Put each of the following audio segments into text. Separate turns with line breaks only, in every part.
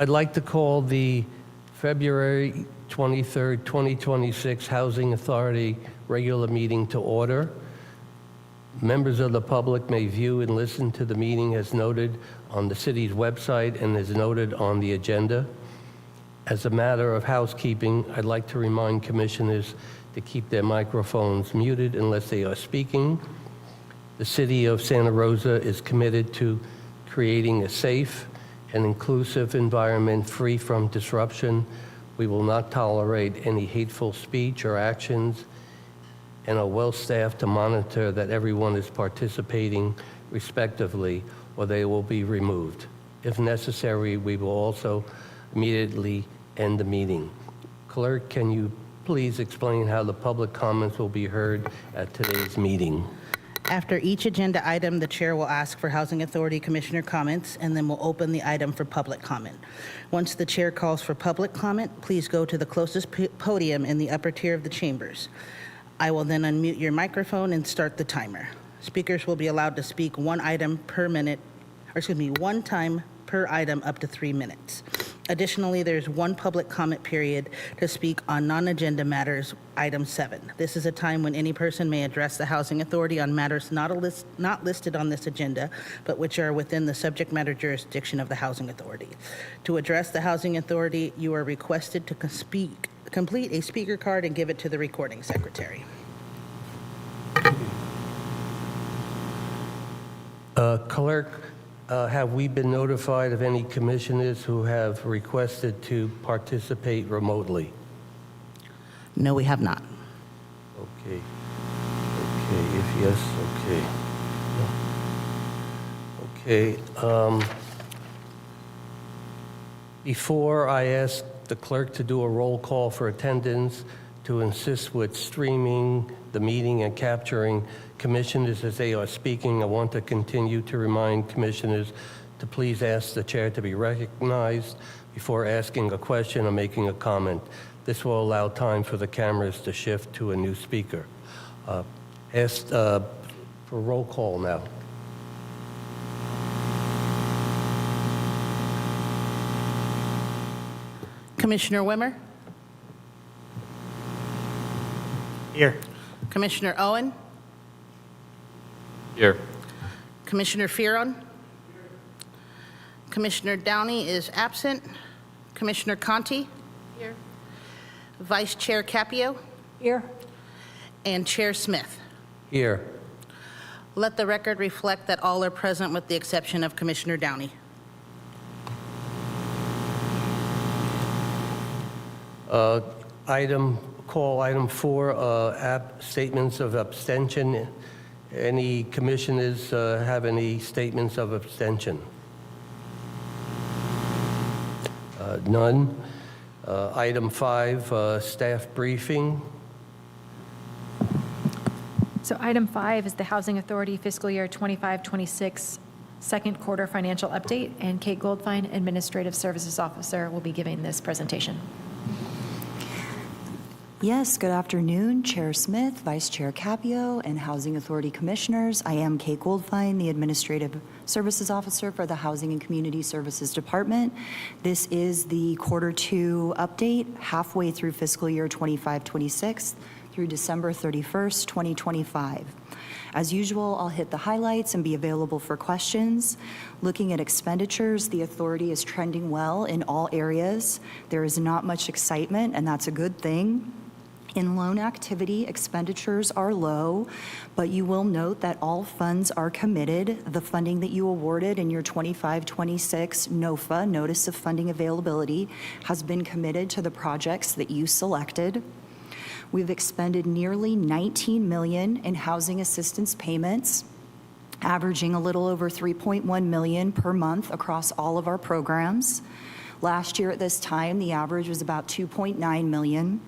I'd like to call the February 23rd, 2026 Housing Authority regular meeting to order. Members of the public may view and listen to the meeting as noted on the city's website and as noted on the agenda. As a matter of housekeeping, I'd like to remind commissioners to keep their microphones muted unless they are speaking. The City of Santa Rosa is committed to creating a safe and inclusive environment free from disruption. We will not tolerate any hateful speech or actions and are well-staffed to monitor that everyone is participating respectively or they will be removed. If necessary, we will also immediately end the meeting. Clerk, can you please explain how the public comments will be heard at today's meeting?
After each agenda item, the chair will ask for Housing Authority Commissioner comments, and then we'll open the item for public comment. Once the chair calls for public comment, please go to the closest podium in the upper tier of the chambers. I will then unmute your microphone and start the timer. Speakers will be allowed to speak one time per item up to 3 minutes. Additionally, there's one public comment period to speak on non-agenda matters, item 7. This is a time when any person may address the Housing Authority on matters not listed on this agenda, but which are within the subject matter jurisdiction of the Housing Authority. To address the Housing Authority, you are requested to complete a speaker card and give it to the recording secretary.
Clerk, have we been notified of any commissioners who have requested to participate remotely?
No, we have not.
Okay. Okay, if yes, okay. Okay. Before I ask the clerk to do a roll call for attendance, to assist with streaming the meeting and capturing commissioners as they are speaking, I want to continue to remind commissioners to please ask the chair to be recognized before asking a question or making a comment. This will allow time for the cameras to shift to a new speaker. Ask for roll call now.
Commissioner Wimmer?
Here.
Commissioner Owen?
Here.
Commissioner Fearon? Commissioner Downey is absent. Commissioner Conti? Here. Vice Chair Capio?
Here.
And Chair Smith.
Here.
Let the record reflect that all are present with the exception of Commissioner Downey.
Item 4, statements of abstention. Any commissioners have any statements of abstention? None. Item 5, staff briefing.
So item 5 is the Housing Authority Fiscal Year 25-26 second quarter financial update, and Kate Goldfein, Administrative Services Officer, will be giving this presentation.
Yes, good afternoon, Chair Smith, Vice Chair Capio, and Housing Authority Commissioners. I am Kate Goldfein, the Administrative Services Officer for the Housing and Community Services Department. This is the Quarter 2 update, halfway through fiscal year 25-26 through December 31st, 2025. As usual, I'll hit the highlights and be available for questions. Looking at expenditures, the authority is trending well in all areas. There is not much excitement, and that's a good thing. In loan activity, expenditures are low, but you will note that all funds are committed. The funding that you awarded in your 25-26 NOFA, Notice of Funding Availability, has been committed to the projects that you selected. We've expended nearly $19 million in housing assistance payments, averaging a little over $3.1 million per month across all of our programs. Last year at this time, the average was about $2.9 million.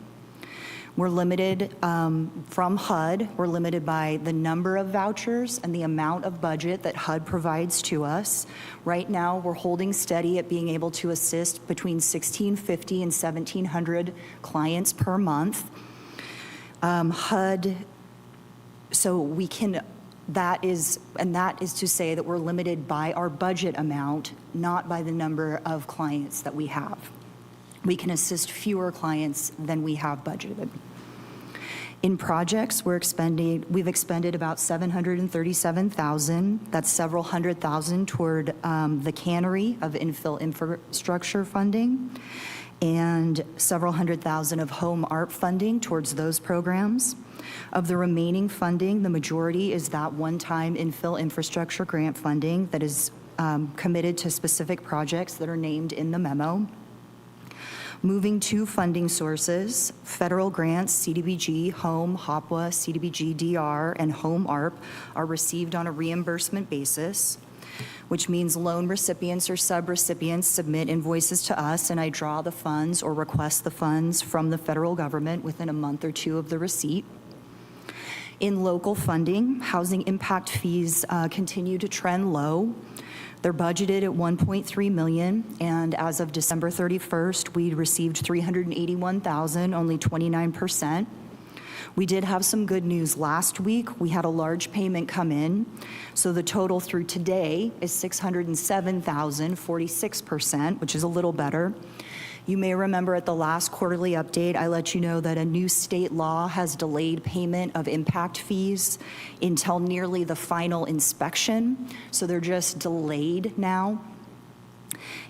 We're limited from HUD. We're limited by the number of vouchers and the amount of budget that HUD provides to us. Right now, we're holding steady at being able to assist between 1,650 and 1,700 clients per month. HUD, so we can That is to say that we're limited by our budget amount, not by the number of clients that we have. We can assist fewer clients than we have budgeted. In projects, we've expended about $737,000. That's several hundred thousand toward the cannery of infill infrastructure funding, and several hundred thousand of home art funding towards those programs. Of the remaining funding, the majority is that one-time infill infrastructure grant funding that is committed to specific projects that are named in the memo. Moving to funding sources, federal grants, CDBG, Home, HOPWA, CDBG, DR, and Home ARP are received on a reimbursement basis, which means loan recipients or subrecipients submit invoices to us, and I draw the funds or request the funds from the federal government within a month or two of the receipt. In local funding, housing impact fees continue to trend low. They're budgeted at $1.3 million, and as of December 31st, we received $381,000, only 29%. We did have some good news last week. We had a large payment come in, so the total through today is $607,000, 46%, which is a little better. You may remember at the last quarterly update, I let you know that a new state law has delayed payment of impact fees until nearly the final inspection, so they're just delayed now.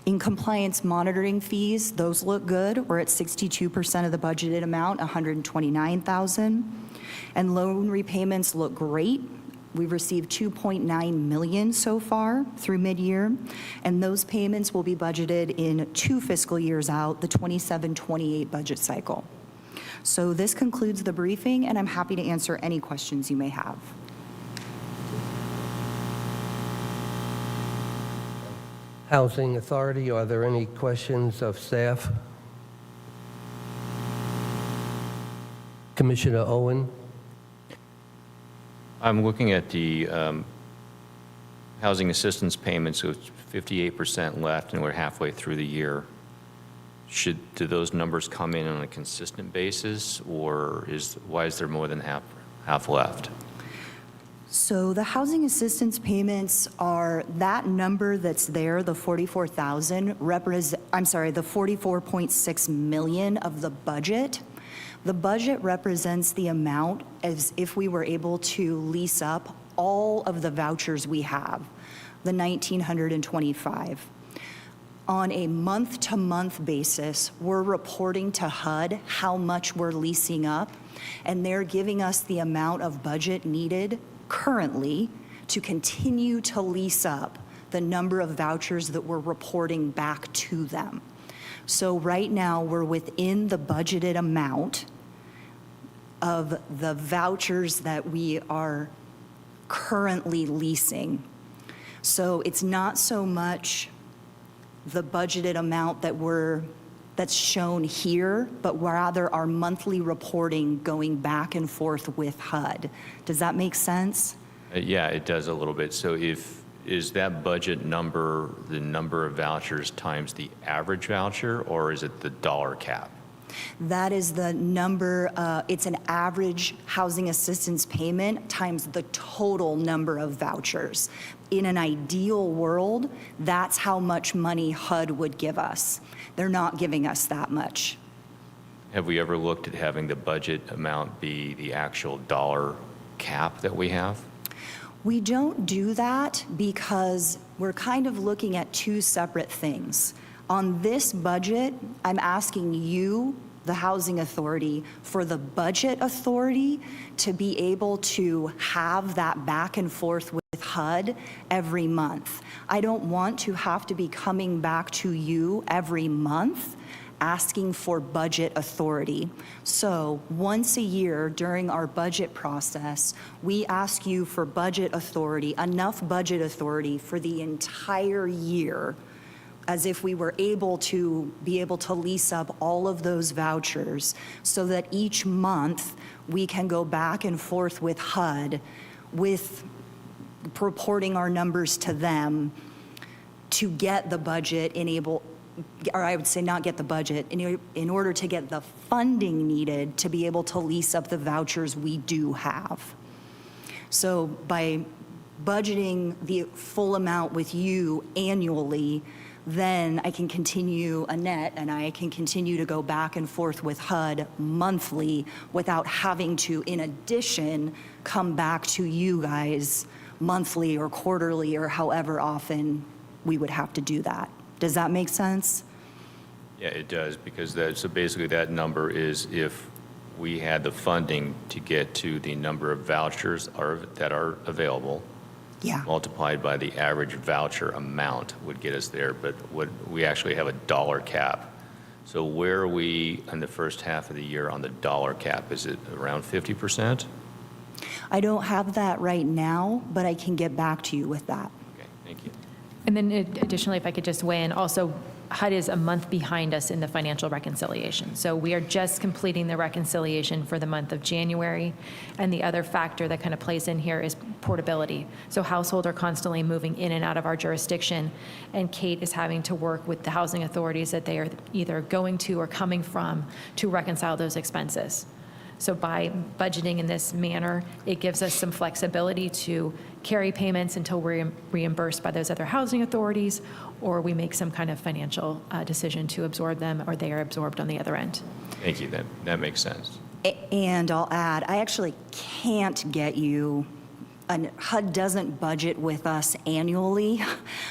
In compliance monitoring fees, those look good. We're at 62% of the budgeted amount, $129,000. And loan repayments look great. We've received $2.9 million so far through mid-year, and those payments will be budgeted in 2 fiscal years out, the 27-28 budget cycle. So this concludes the briefing, and I'm happy to answer any questions you may have.
Housing Authority, are there any questions of staff? Commissioner Owen?
I'm looking at the housing assistance payments, so it's 58% left, and we're halfway through the year. Do those numbers come in on a consistent basis, or why is there more than half left?
So the housing assistance payments are that number that's there, the 44,000 the 44.6 million of the budget. The budget represents the amount as if we were able to lease up all of the vouchers we have, the 1,925. On a month-to-month basis, we're reporting to HUD how much we're leasing up, and they're giving us the amount of budget needed currently to continue to lease up the number of vouchers that we're reporting back to them. So right now, we're within the budgeted amount of the vouchers that we are currently leasing. So it's not so much the budgeted amount that's shown here, but rather our monthly reporting going back and forth with HUD. Does that make sense?
Yeah, it does a little bit. So is that budget number the number of vouchers times the average voucher, or is it the dollar cap?
That is the number, it's an average housing assistance payment times the total number of vouchers. In an ideal world, that's how much money HUD would give us. They're not giving us that much.
Have we ever looked at having the budget amount be the actual dollar cap that we have?
We don't do that because we're kind of looking at 2 separate things. On this budget, I'm asking you, the Housing Authority, for the budget authority to be able to have that back and forth with HUD every month. I don't want to have to be coming back to you every month asking for budget authority. So once a year during our budget process, we ask you for budget authority, enough budget authority for the entire year, as if we were able to lease up all of those vouchers so that each month we can go back and forth with HUD with reporting our numbers to them to get the budget or I would say not get the budget, in order to get the funding needed to be able to lease up the vouchers we do have. So by budgeting the full amount with you annually, then I can continue, Annette and I can continue to go back and forth with HUD monthly without having to, in addition, come back to you guys monthly or quarterly or however often we would have to do that. Does that make sense?
Yeah, it does, because so basically that number is if we had the funding to get to the number of vouchers that are available,
Yeah.
multiplied by the average voucher amount would get us there, but we actually have a dollar cap. So where are we in the first half of the year on the dollar cap? Is it around 50%?
I don't have that right now, but I can get back to you with that.
Okay, thank you.
And then additionally, if I could just weigh in, also HUD is a month behind us in the financial reconciliation. So we are just completing the reconciliation for the month of January. And the other factor that kind of plays in here is portability. So households are constantly moving in and out of our jurisdiction. And Kate is having to work with the housing authorities that they are either going to or coming from to reconcile those expenses. So by budgeting in this manner, it gives us some flexibility to carry payments until we're reimbursed by those other housing authorities, or we make some kind of financial decision to absorb them, or they are absorbed on the other end.
Thank you, that makes sense.
And I'll add, I actually can't get you, HUD doesn't budget with us annually,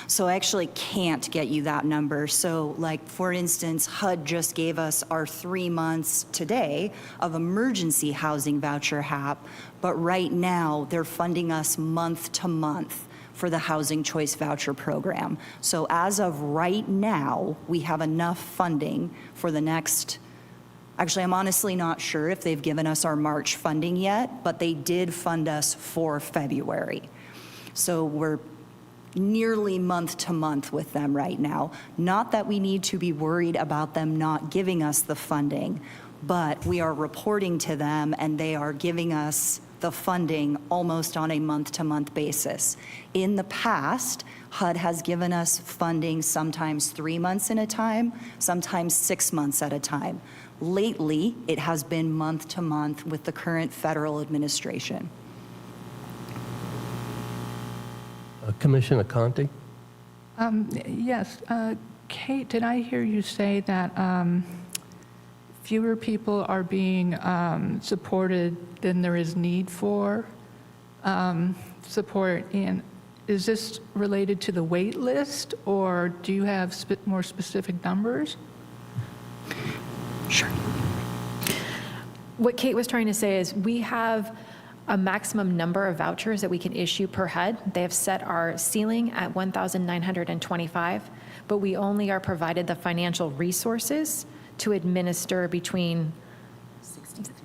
so I actually can't get you that number. So like, for instance, HUD just gave us our 3 months today of emergency housing voucher HAP, but right now they're funding us month to month for the Housing Choice Voucher Program. So as of right now, we have enough funding for the next, actually, I'm honestly not sure if they've given us our March funding yet, but they did fund us for February. So we're nearly month to month with them right now. Not that we need to be worried about them not giving us the funding, but we are reporting to them and they are giving us the funding almost on a month-to-month basis. In the past, HUD has given us funding sometimes 3 months at a time, sometimes 6 months at a time. Lately, it has been month to month with the current federal administration.
Commissioner Conti?
Yes. Kate, did I hear you say that fewer people are being supported than there is need for support? And is this related to the wait list, or do you have more specific numbers?
Sure.
What Kate was trying to say is we have a maximum number of vouchers that we can issue per HUD. They have set our ceiling at 1,925, but we only are provided the financial resources to administer between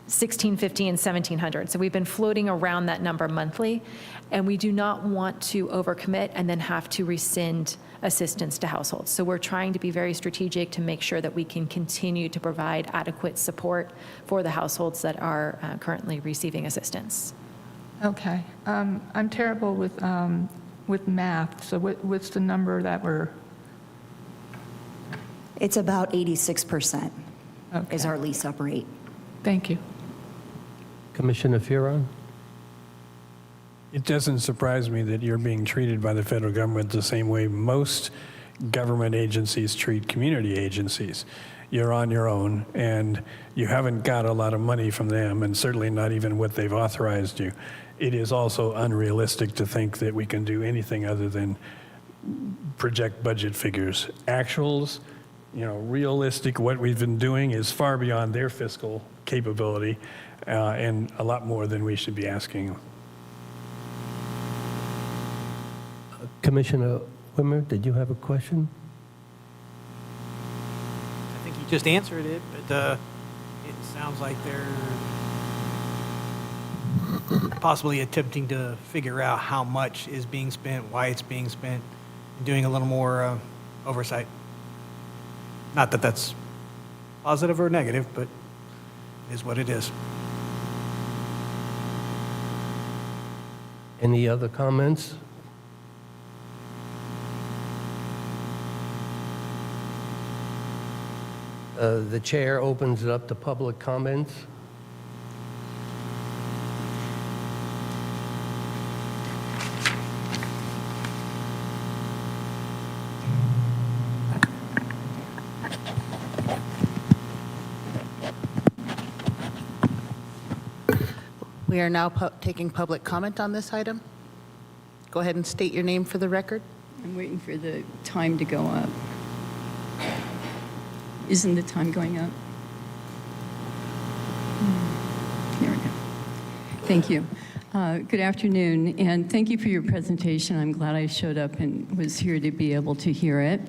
1,650 and 1,700. So we've been floating around that number monthly, and we do not want to overcommit and then have to rescind assistance to households. So we're trying to be very strategic to make sure that we can continue to provide adequate support for the households that are currently receiving assistance.
Okay. I'm terrible with math, so what's the number that we're?
It's about 86%
Okay.
is our lease-up rate.
Thank you.
Commissioner Furon?
It doesn't surprise me that you're being treated by the federal government the same way most government agencies treat community agencies. You're on your own, and you haven't got a lot of money from them, and certainly not even what they've authorized you. It is also unrealistic to think that we can do anything other than project budget figures. Actuals, realistic, what we've been doing is far beyond their fiscal capability, and a lot more than we should be asking.
Commissioner Wimmer, did you have a question?
I think you just answered it, but it sounds like they're possibly attempting to figure out how much is being spent, why it's being spent, and doing a little more oversight. Not that that's positive or negative, but it is what it is.
Any other comments? The chair opens it up to public comments.
We are now taking public comment on this item. Go ahead and state your name for the record.
I'm waiting for the time to go up. Isn't the time going up? There we go. Thank you. Good afternoon, and thank you for your presentation. I'm glad I showed up and was here to be able to hear it.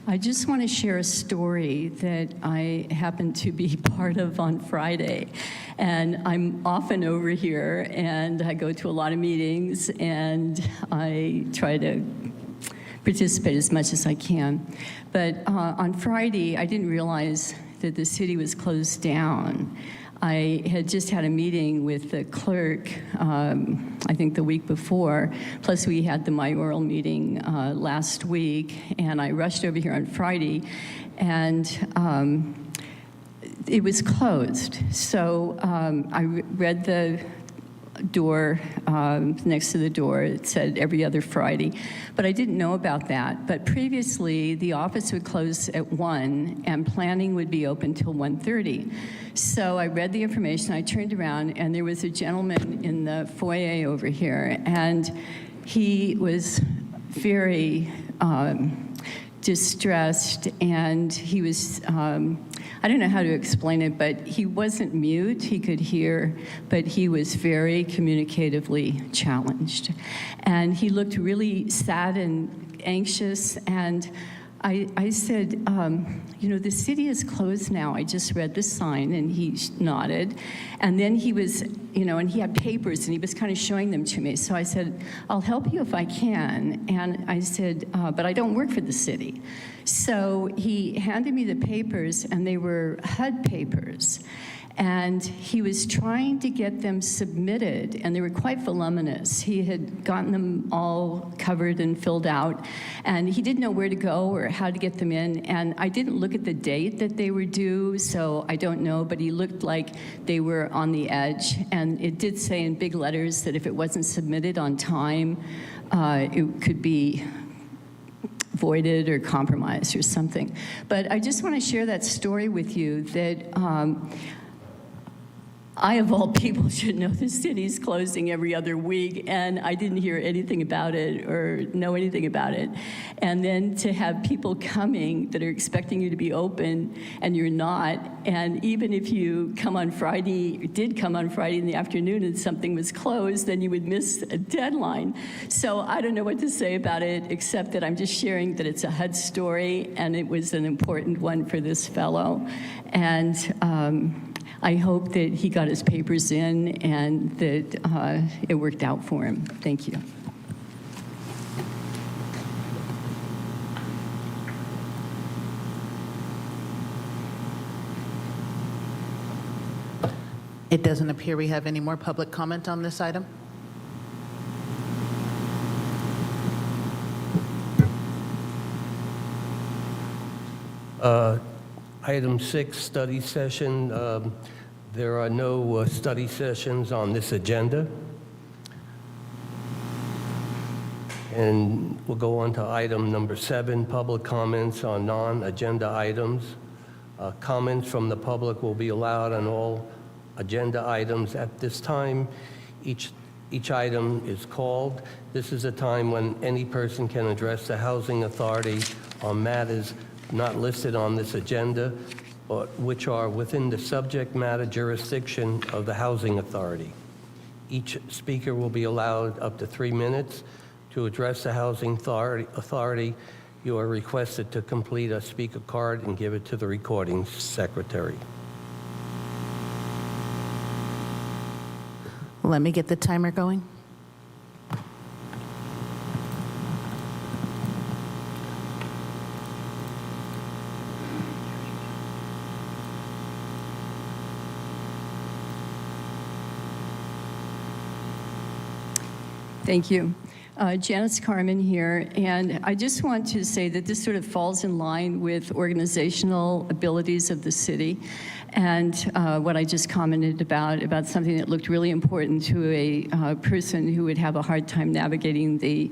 I just want to share a story that I happened to be part of on Friday. And I'm often over here, and I go to a lot of meetings, and I try to participate as much as I can. But on Friday, I didn't realize that the city was closed down. I had just had a meeting with the clerk, I think the week before, plus we had the mayoral meeting last week, and I rushed over here on Friday, and it was closed. So I read the door next to the door. It said every other Friday, but I didn't know about that. But previously, the office would close at 1 and planning would be open till 1:30. So I read the information, I turned around, and there was a gentleman in the foyer over here, and he was very distressed, and he was, I don't know how to explain it, but he wasn't mute, he could hear, but he was very communicatively challenged. And he looked really sad and anxious, and I said, you know, the city is closed now. I just read the sign, and he nodded. And then he was, you know, and he had papers, and he was kind of showing them to me. So I said, I'll help you if I can. And I said, but I don't work for the city. So he handed me the papers, and they were HUD papers. And he was trying to get them submitted, and they were quite voluminous. He had gotten them all covered and filled out, and he didn't know where to go or how to get them in. And I didn't look at the date that they were due, so I don't know, but he looked like they were on the edge. And it did say in big letters that if it wasn't submitted on time, it could be voided or compromised or something. But I just want to share that story with you that I, of all people, should know the city's closing every other week, and I didn't hear anything about it or know anything about it. And then to have people coming that are expecting you to be open and you're not, and even if you come on Friday, did come on Friday in the afternoon and something was closed, then you would miss a deadline. So I don't know what to say about it, except that I'm just sharing that it's a HUD story, and it was an important one for this fellow. And I hope that he got his papers in and that it worked out for him. Thank you.
It doesn't appear we have any more public comment on this item.
Item 6, study session. There are no study sessions on this agenda. And we'll go on to item number 7, public comments on non-agenda items. Comments from the public will be allowed on all agenda items at this time. Each item is called. This is a time when any person can address the Housing Authority on matters not listed on this agenda, but which are within the subject matter jurisdiction of the Housing Authority. Each speaker will be allowed up to 3 minutes. To address the Housing Authority, you are requested to complete a speaker card and give it to the recording secretary.
Let me get the timer going.
Thank you. Janice Carmen here, and I just want to say that this sort of falls in line with organizational abilities of the city and what I just commented about something that looked really important to a person who would have a hard time navigating the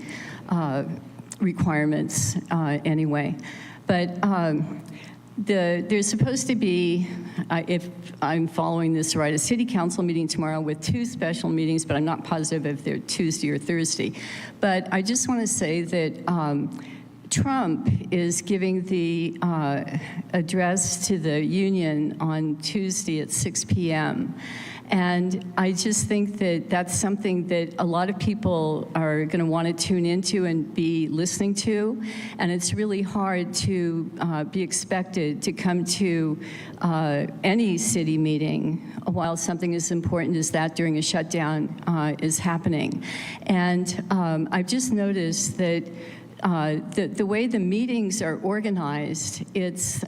requirements anyway. But there's supposed to be if I'm following this right, a city council meeting tomorrow with 2 special meetings, but I'm not positive if they're Tuesday or Thursday. But I just want to say that Trump is giving the address to the union on Tuesday at 6 p.m. And I just think that that's something that a lot of people are going to want to tune into and be listening to. And it's really hard to be expected to come to any city meeting while something as important as that during a shutdown is happening. And I've just noticed that the way the meetings are organized, it's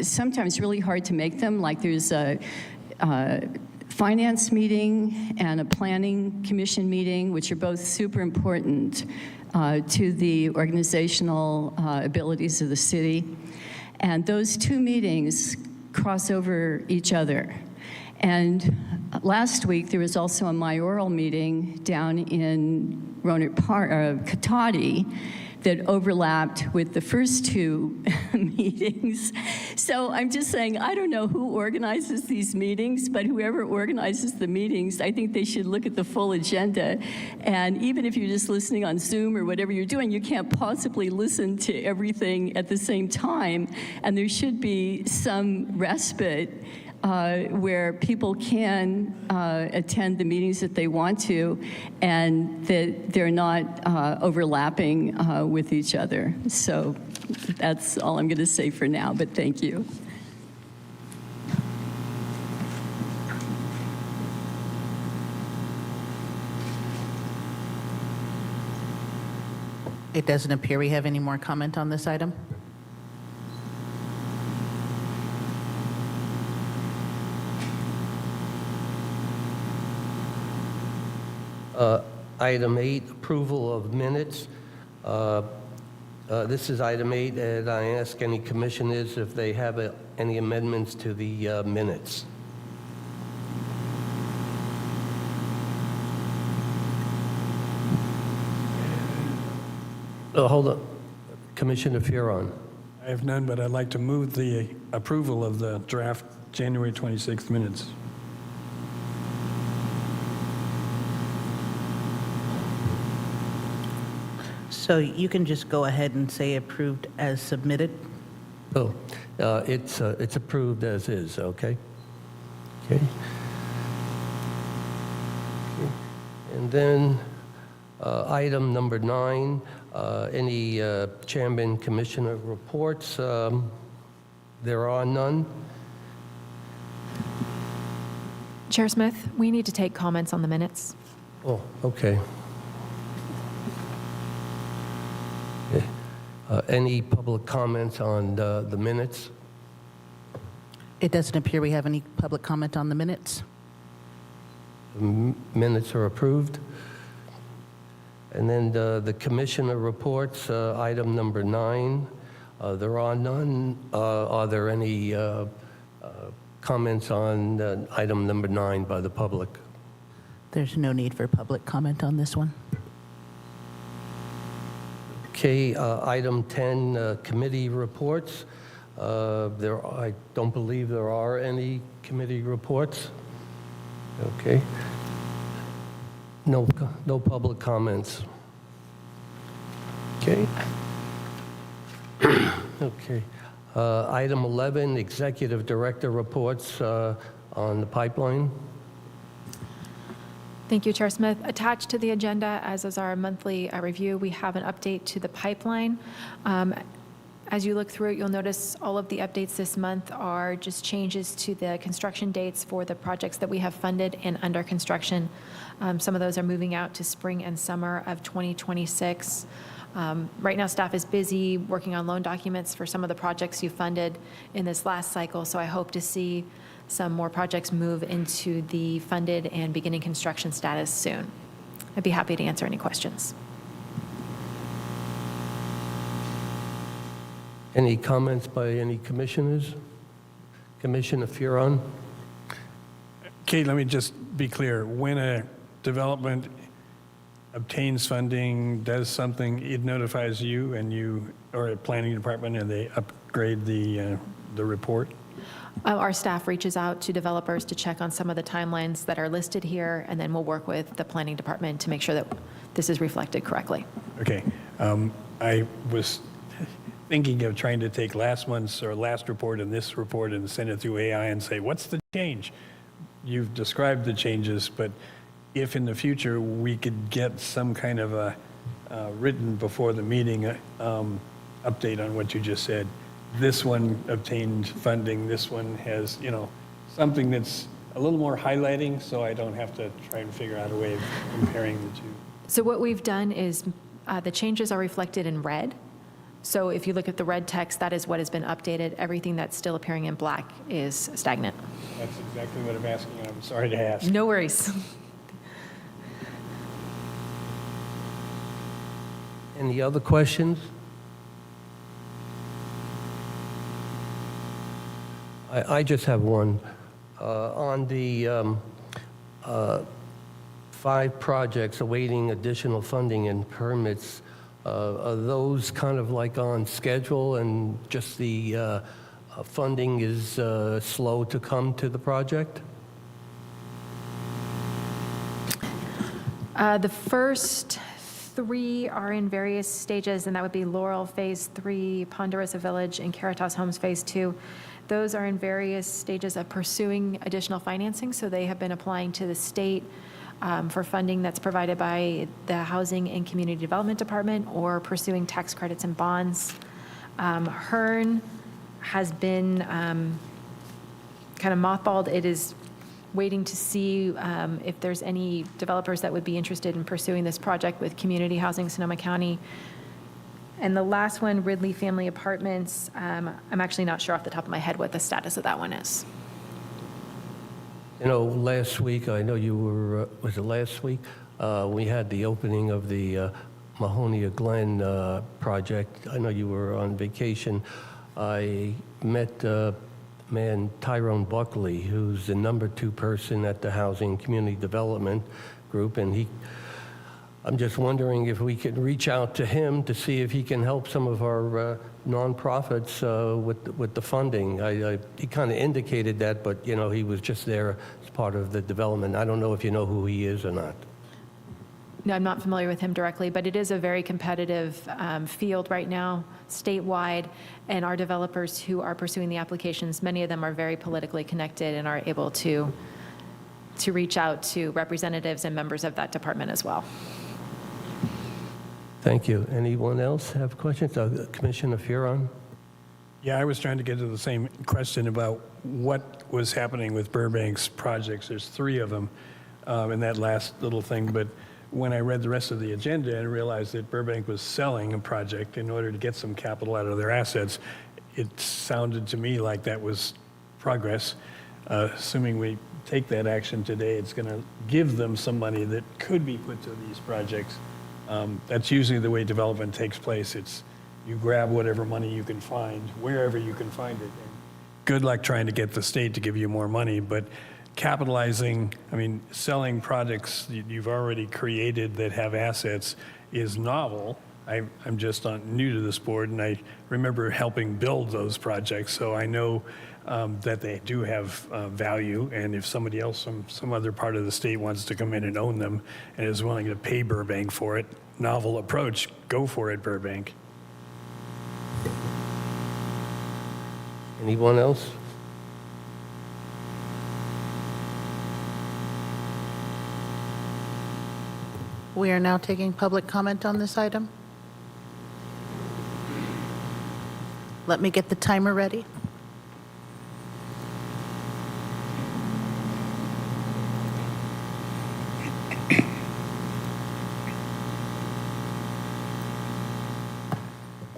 sometimes really hard to make them. Like there's a finance meeting and a planning commission meeting, which are both super important to the organizational abilities of the city. And those 2 meetings cross over each other. And last week, there was also a mayoral meeting down in Rohnert Park, Katati, that overlapped with the first 2 meetings. So I'm just saying, I don't know who organizes these meetings, but whoever organizes the meetings, I think they should look at the full agenda. And even if you're just listening on Zoom or whatever you're doing, you can't possibly listen to everything at the same time. And there should be some respite where people can attend the meetings that they want to, and that they're not overlapping with each other. So that's all I'm going to say for now, but thank you.
It doesn't appear we have any more comment on this item.
Item 8, approval of minutes. This is item 8, and I ask any commissioners if they have any amendments to the minutes. Hold on. Commissioner Furon.
I have none, but I'd like to move the approval of the draft January 26th minutes.
So you can just go ahead and say approved as submitted.
Oh, it's approved as is, okay? Okay. And then item number 9, any chairman commissioner reports? There are none.
Chair Smith, we need to take comments on the minutes.
Oh, okay. Any public comments on the minutes?
It doesn't appear we have any public comment on the minutes.
Minutes are approved. And then the commissioner reports, item number 9. There are none. Are there any comments on item number 9 by the public?
There's no need for public comment on this one.
Okay, item 10, committee reports. I don't believe there are any committee reports. Okay. No public comments. Okay. Okay. Item 11, executive director reports on the pipeline.
Thank you, Chair Smith. Attached to the agenda, as is our monthly review, we have an update to the pipeline. As you look through it, you'll notice all of the updates this month are just changes to the construction dates for the projects that we have funded and under construction. Some of those are moving out to spring and summer of 2026. Right now, staff is busy working on loan documents for some of the projects you funded in this last cycle, so I hope to see some more projects move into the funded and beginning construction status soon. I'd be happy to answer any questions.
Any comments by any commissioners? Commissioner Furon?
Kate, let me just be clear. When a development obtains funding, does something, it notifies you and you, or a planning department, and they upgrade the report?
Our staff reaches out to developers to check on some of the timelines that are listed here, and then we'll work with the planning department to make sure that this is reflected correctly.
Okay. I was thinking of trying to take last month's or last report and this report and send it through AI and say, what's the change? You've described the changes, but if in the future we could get some kind of a written before the meeting update on what you just said. This one obtained funding, this one has, something that's a little more highlighting, so I don't have to try and figure out a way of comparing the two.
So what we've done is the changes are reflected in red. So if you look at the red text, that is what has been updated. Everything that's still appearing in black is stagnant.
That's exactly what I'm asking, and I'm sorry to ask.
No worries.
Any other questions? I just have one. On the 5 projects awaiting additional funding and permits, are those kind of like on schedule and just the funding is slow to come to the project?
The first 3 are in various stages, and that would be Laurel Phase 3, Ponderosa Village, and Caritas Homes Phase 2. Those are in various stages of pursuing additional financing, so they have been applying to the state for funding that's provided by the Housing and Community Development Department or pursuing tax credits and bonds. Hearn has been kind of mothballed. It is waiting to see if there's any developers that would be interested in pursuing this project with Community Housing Sonoma County. And the last one, Ridley Family Apartments, I'm actually not sure off the top of my head what the status of that one is.
Last week, I know you were, was it last week? We had the opening of the Mahonia Glen project. I know you were on vacation. I met man Tyrone Buckley, who's the number 2 person at the Housing Community Development Group, and I'm just wondering if we could reach out to him to see if he can help some of our nonprofits with the funding. He kind of indicated that, but he was just there as part of the development. I don't know if you know who he is or not.
No, I'm not familiar with him directly, but it is a very competitive field right now, statewide, and our developers who are pursuing the applications, many of them are very politically connected and are able to reach out to representatives and members of that department as well.
Thank you. Anyone else have questions? Commissioner Furon?
Yeah, I was trying to get to the same question about what was happening with Burbank's projects. There's 3 of them in that last little thing, but when I read the rest of the agenda and realized that Burbank was selling a project in order to get some capital out of their assets, it sounded to me like that was progress. Assuming we take that action today, it's going to give them some money that could be put to these projects. That's usually the way development takes place. It's you grab whatever money you can find, wherever you can find it. And good luck trying to get the state to give you more money, but capitalizing, selling projects you've already created that have assets is novel. I'm just new to this board, and I remember helping build those projects, so I know that they do have value, and if somebody else from some other part of the state wants to come in and own them and is willing to pay Burbank for it, novel approach, go for it, Burbank.
Anyone else?
We are now taking public comment on this item. Let me get the timer ready.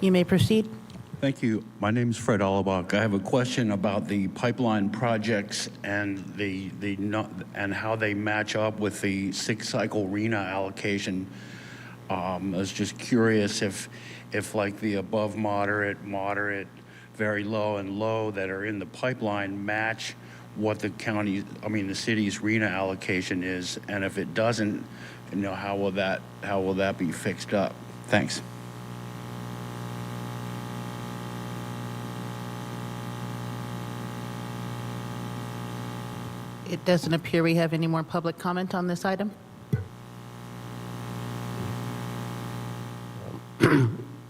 You may proceed.
Thank you. My name is Fred Allebach. I have a question about the pipeline projects and and how they match up with the 6-cycle RENA allocation. I was just curious if like the above moderate, very low, and low that are in the pipeline match what the the city's RENA allocation is, and if it doesn't, how will that be fixed up? Thanks.
It doesn't appear we have any more public comment on this item.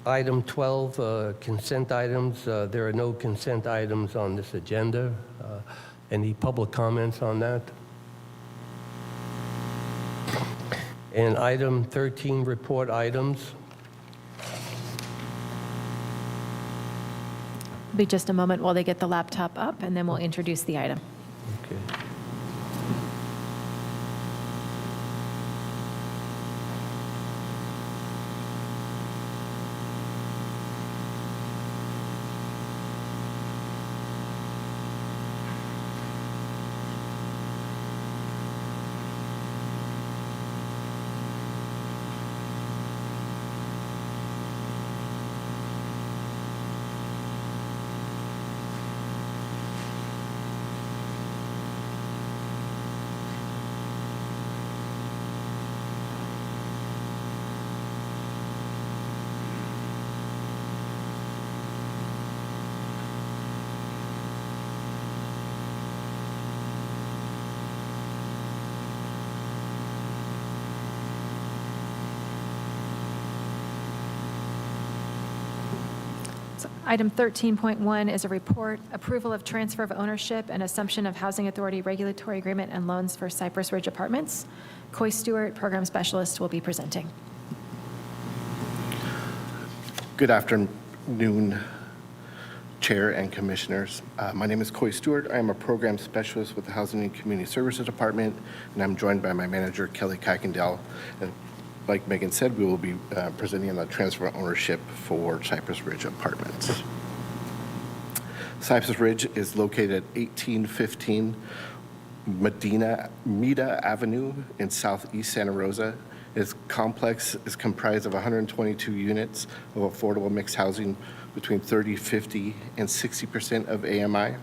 Item 12, consent items. There are no consent items on this agenda. Any public comments on that? And item 13, report items.
Be just a moment while they get the laptop up, and then we'll introduce the item.
Okay.
Item 13.1 is a report, approval of transfer of ownership and assumption of Housing Authority regulatory agreement and loans for Cypress Ridge Apartments. Coy Stewart, Program Specialist, will be presenting.
Good afternoon, Chair and Commissioners. My name is Coy Stewart. I am a Program Specialist with the Housing and Community Services Department, and I'm joined by my manager, Kelly Kuykendall. And like Megan said, we will be presenting on the transfer of ownership for Cypress Ridge Apartments. Cypress Ridge is located at 1815 Meda Avenue in southeast Santa Rosa. Its complex is comprised of 122 units of affordable mixed housing between 30, 50, and 60% of AMI,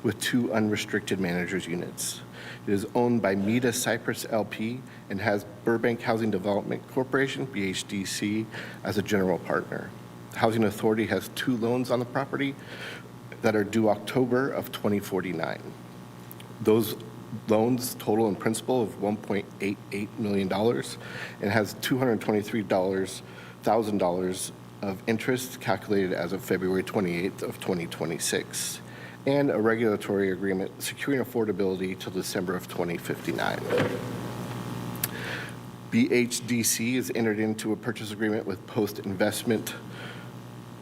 with 2 unrestricted managers units. It is owned by Meda Cypress LP and has Burbank Housing Development Corporation, BHDC, as a general partner. The Housing Authority has 2 loans on the property that are due October of 2049. Those loans total in principal of $1.88 million and has $223,000 of interest calculated as of February 28th of 2026, and a regulatory agreement securing affordability till December of 2059. BHDC has entered into a purchase agreement with Post Investment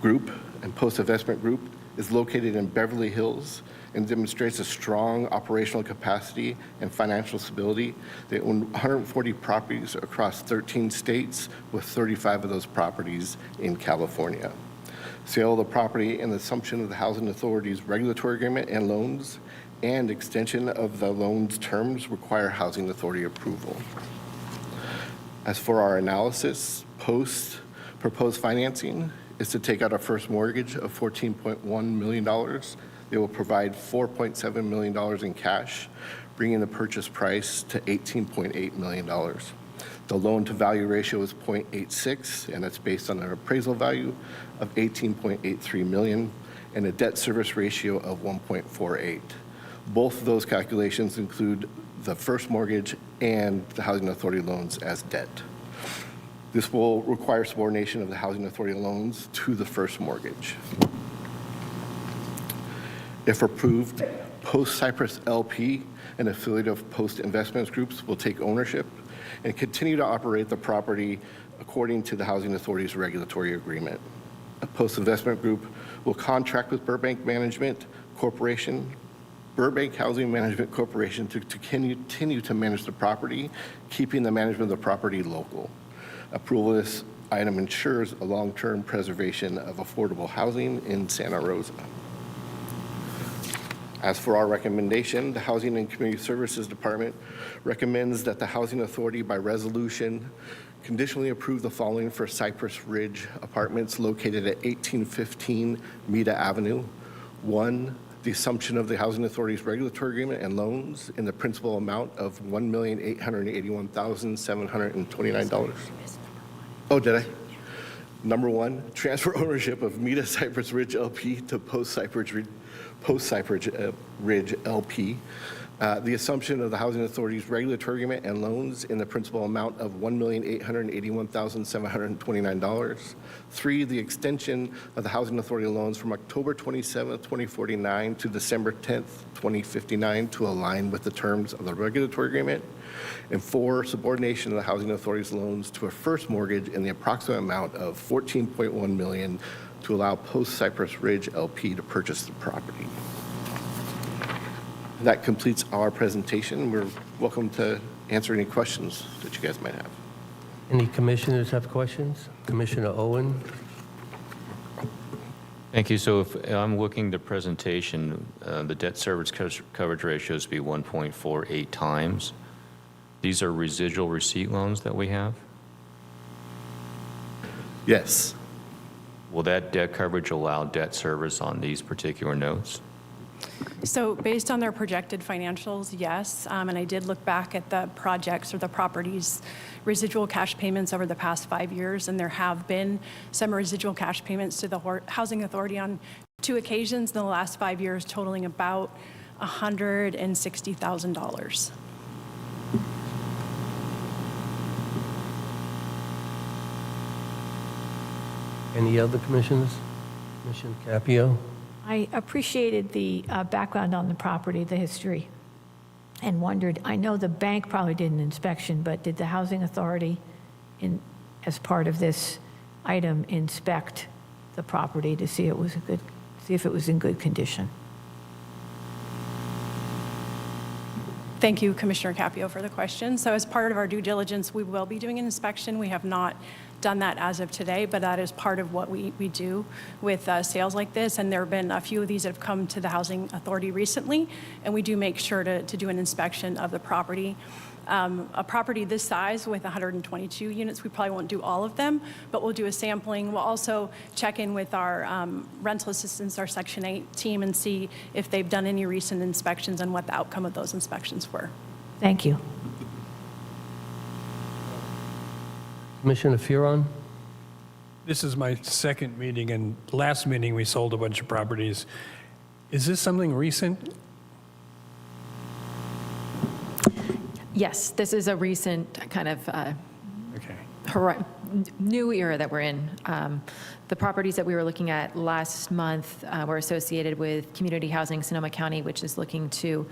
Group, and Post Investment Group is located in Beverly Hills and demonstrates a strong operational capacity and financial stability. They own 140 properties across 13 states, with 35 of those properties in California. Sale of the property and the assumption of the Housing Authority's regulatory agreement and loans and extension of the loan's terms require Housing Authority approval. As for our analysis, post proposed financing is to take out a first mortgage of $14.1 million. They will provide $4.7 million in cash, bringing the purchase price to $18.8 million. The loan-to-value ratio is 0.86, and that's based on an appraisal value of $18.83 million and a debt service ratio of 1.48. Both of those calculations include the first mortgage and the Housing Authority loans as debt. This will require subordination of the Housing Authority loans to the first mortgage. If approved, Post Cypress LP, an affiliate of Post Investment Groups, will take ownership and continue to operate the property according to the Housing Authority's regulatory agreement. A Post Investment Group will contract with Burbank Management Corporation, Burbank Housing Management Corporation, to continue to manage the property, keeping the management of the property local. Approval of this item ensures a long-term preservation of affordable housing in Santa Rosa. As for our recommendation, the Housing and Community Services Department recommends that the Housing Authority, by resolution, conditionally approve the following for Cypress Ridge Apartments located at 1815 Meda Avenue. 1, the assumption of the Housing Authority's regulatory agreement and loans in the principal amount of $1,881,729. Oh, did I? Number 1, transfer ownership of Meda Cypress Ridge LP to Post Cypress Ridge LP. The assumption of the Housing Authority's regulatory agreement and loans in the principal amount of $1,881,729. 3, the extension of the Housing Authority loans from October 27, 2049 to December 10, 2059 to align with the terms of the regulatory agreement. And 4, subordination of the Housing Authority's loans to a first mortgage in the approximate amount of $14.1 million to allow Post Cypress Ridge LP to purchase the property. That completes our presentation. We're welcome to answer any questions that you guys might have.
Any commissioners have questions? Commissioner Owen?
Thank you. So if I'm looking at the presentation, the debt service coverage ratio is to be 1.48 times. These are residual receipt loans that we have?
Yes.
Will that debt coverage allow debt service on these particular notes?
So based on their projected financials, yes. And I did look back at the projects or the properties' residual cash payments over the past 5 years, and there have been some residual cash payments to the Housing Authority on 2 occasions in the last 5 years, totaling about $160,000.
Any other commissioners? Commissioner Capio?
I appreciated the background on the property, the history, and wondered, I know the bank probably did an inspection, but did the Housing Authority, as part of this item, inspect the property to see if it was in good condition?
Thank you, Commissioner Capio, for the question. So as part of our due diligence, we will be doing an inspection. We have not done that as of today, but that is part of what we do with sales like this. And there have been a few of these that have come to the Housing Authority recently, and we do make sure to do an inspection of the property. A property this size with 122 units, we probably won't do all of them, but we'll do a sampling. We'll also check in with our rental assistance, our Section 8 team, and see if they've done any recent inspections and what the outcome of those inspections were.
Thank you.
Commissioner Furon?
This is my second meeting, and last meeting we sold a bunch of properties. Is this something recent?
Yes, this is a recent kind of
Okay.
new era that we're in. The properties that we were looking at last month were associated with Community Housing Sonoma County, which is looking to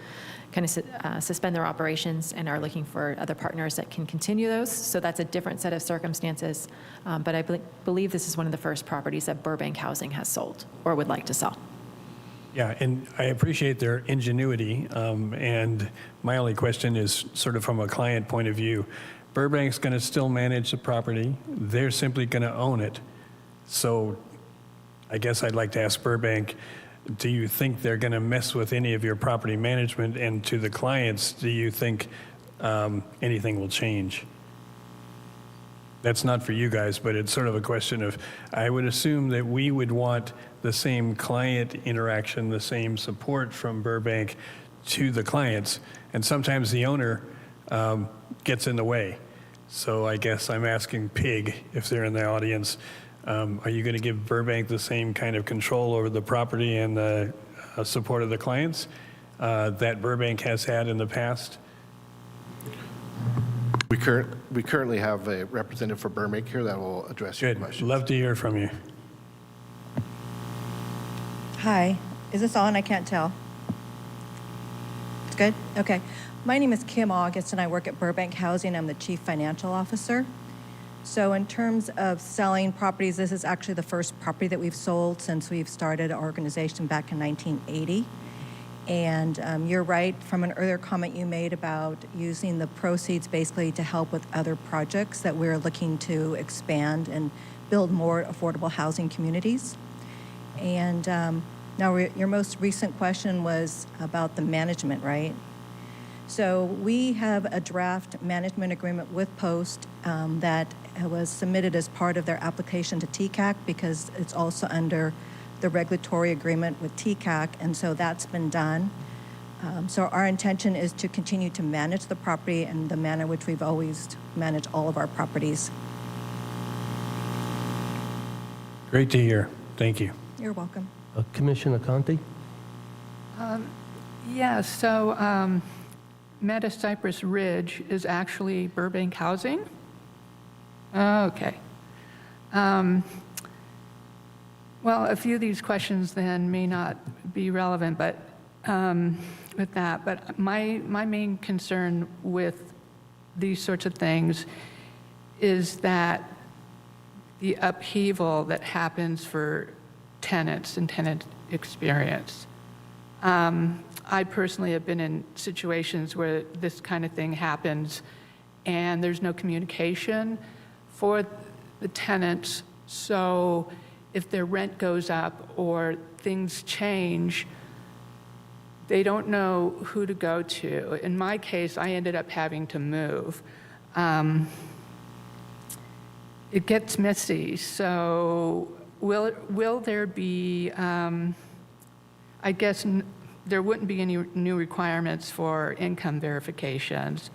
kind of suspend their operations and are looking for other partners that can continue those. So that's a different set of circumstances. But I believe this is one of the first properties that Burbank Housing has sold or would like to sell.
Yeah, and I appreciate their ingenuity. And my only question is sort of from a client point of view. Burbank's going to still manage the property. They're simply going to own it. So I guess I'd like to ask Burbank, do you think they're going to mess with any of your property management? And to the clients, do you think anything will change? That's not for you guys, but it's sort of a question of, I would assume that we would want the same client interaction, the same support from Burbank to the clients. And sometimes the owner gets in the way. So I guess I'm asking PIG, if they're in the audience, are you going to give Burbank the same kind of control over the property and the support of the clients that Burbank has had in the past?
We currently have a representative for Burbank here that will address your
Good.
question.
Love to hear from you.
Hi, is this on? I can't tell. It's good? Okay. My name is Kim August, and I work at Burbank Housing. I'm the Chief Financial Officer. So in terms of selling properties, this is actually the first property that we've sold since we've started our organization back in 1980. And you're right, from an earlier comment you made about using the proceeds basically to help with other projects that we're looking to expand and build more affordable housing communities. And now your most recent question was about the management, right? So we have a draft management agreement with Post that was submitted as part of their application to TCAC because it's also under the regulatory agreement with TCAC, and so that's been done. So our intention is to continue to manage the property in the manner which we've always managed all of our properties.
Great to hear. Thank you.
You're welcome.
Commissioner Conti?
Yeah, so Meta Cypress Ridge is actually Burbank Housing. Okay. Well, a few of these questions then may not be relevant, but with that. But my main concern with these sorts of things is that the upheaval that happens for tenants and tenant experience. I personally have been in situations where this kind of thing happens and there's no communication for the tenants. So if their rent goes up or things change, they don't know who to go to. In my case, I ended up having to move. It gets messy. So will there be, I guess there wouldn't be any new requirements for income verifications.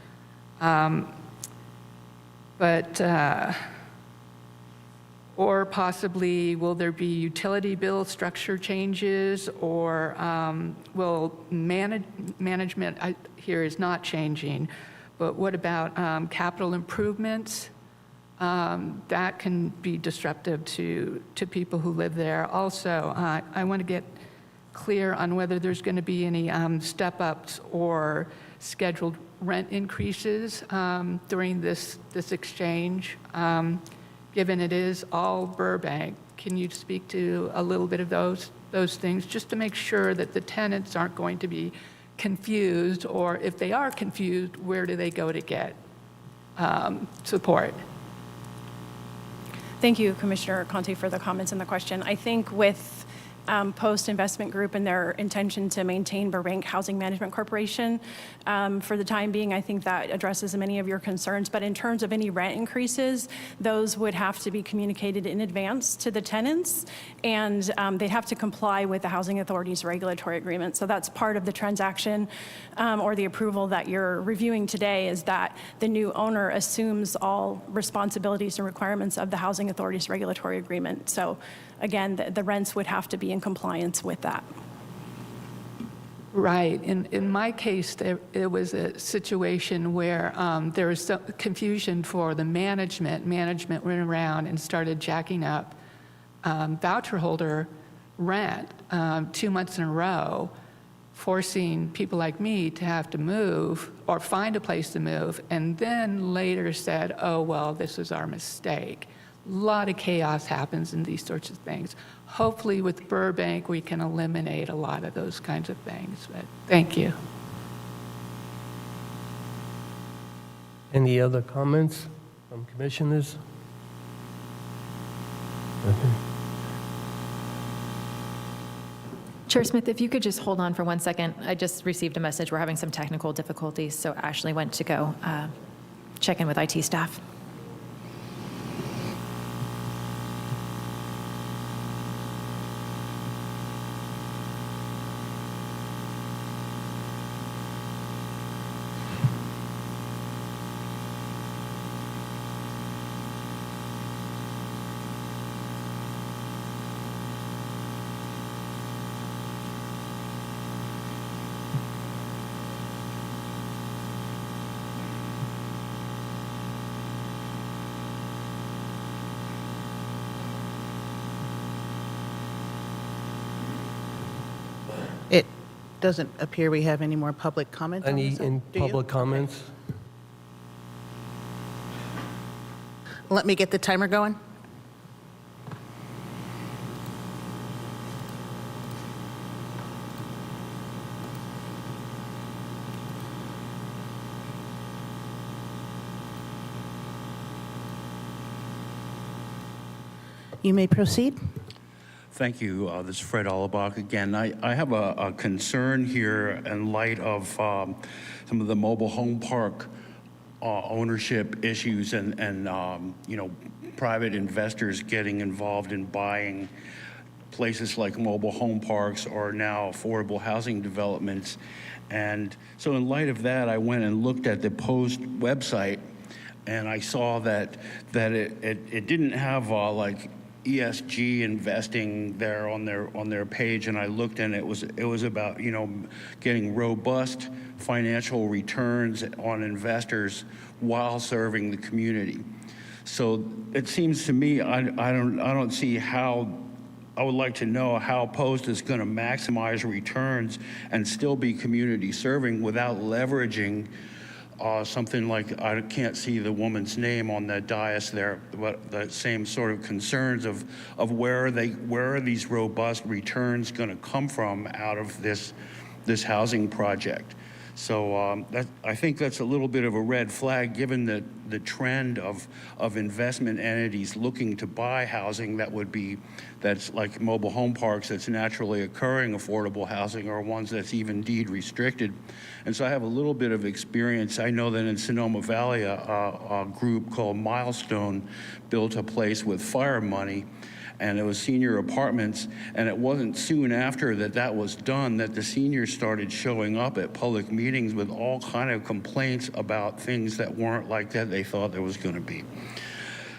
Or possibly, will there be utility bill structure changes, or will management here is not changing, but what about capital improvements? That can be disruptive to people who live there. Also, I want to get clear on whether there's going to be any step-ups or scheduled rent increases during this exchange. Given it is all Burbank, can you speak to a little bit of those things, just to make sure that the tenants aren't going to be confused, or if they are confused, where do they go to get support?
Thank you, Commissioner Conte, for the comments and the question. I think with Post Investment Group and their intention to maintain Burbank Housing Management Corporation, for the time being, I think that addresses many of your concerns. But in terms of any rent increases, those would have to be communicated in advance to the tenants, and they'd have to comply with the Housing Authority's regulatory agreement. So that's part of the transaction or the approval that you're reviewing today, is that the new owner assumes all responsibilities and requirements of the Housing Authority's regulatory agreement. So again, the rents would have to be in compliance with that.
Right. In my case, it was a situation where there was some confusion for the management. Management went around and started jacking up voucher holder rent 2 months in a row, forcing people like me to have to move or find a place to move, and then later said, oh, well, this was our mistake. A lot of chaos happens in these sorts of things. Hopefully with Burbank, we can eliminate a lot of those kinds of things. But thank you.
Any other comments from commissioners?
Chair Smith, if you could just hold on for 1 second. I just received a message. We're having some technical difficulties, so Ashley went to go check in with IT staff.
It doesn't appear we have any more public comments on
Any
this.
in
Do you?
public comments?
Let me get the timer going. You may proceed.
Thank you. This is Fred Allebach again. I have a concern here in light of some of the mobile home park ownership issues and you know, private investors getting involved in buying places like mobile home parks or now affordable housing developments. And so in light of that, I went and looked at the Post website, and I saw that it didn't have like ESG investing there on their page, and I looked, and it was about, you know, getting robust financial returns on investors while serving the community. So it seems to me, I don't see how. I would like to know how Post is going to maximize returns and still be community serving without leveraging something like, I can't see the woman's name on the dais there, but the same sort of concerns of where are these robust returns going to come from out of this housing project. So I think that's a little bit of a red flag, given the trend of investment entities looking to buy housing that's like mobile home parks, that's naturally occurring affordable housing, or ones that's even deed restricted. And so I have a little bit of experience. I know that in Sonoma Valley, a group called Milestone built a place with fire money, and it was senior apartments, and it wasn't soon after that was done that the seniors started showing up at public meetings with all kind of complaints about things that weren't like that they thought there was going to be.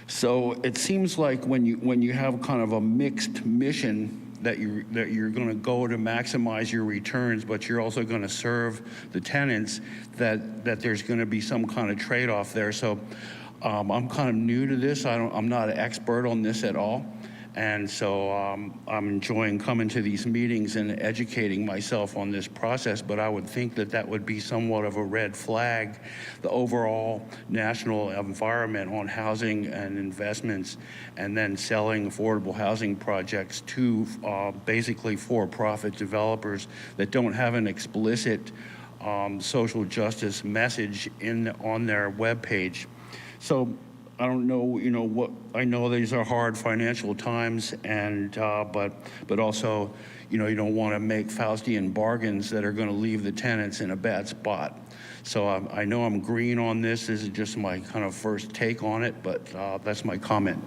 So it seems like when you have kind of a mixed mission that you're going to go to maximize your returns, but you're also going to serve the tenants, that there's going to be some kind of trade-off there. So I'm kind of new to this. I'm not an expert on this at all. And so I'm enjoying coming to these meetings and educating myself on this process, but I would think that would be somewhat of a red flag, the overall national environment on housing and investments, and then selling affordable housing projects to basically for-profit developers that don't have an explicit social justice message on their webpage. So I don't know, you know, what, I know these are hard financial times, and but also, you know, you don't want to make Faustian bargains that are going to leave the tenants in a bad spot. So I know I'm green on this. This is just my kind of first take on it, but that's my comment.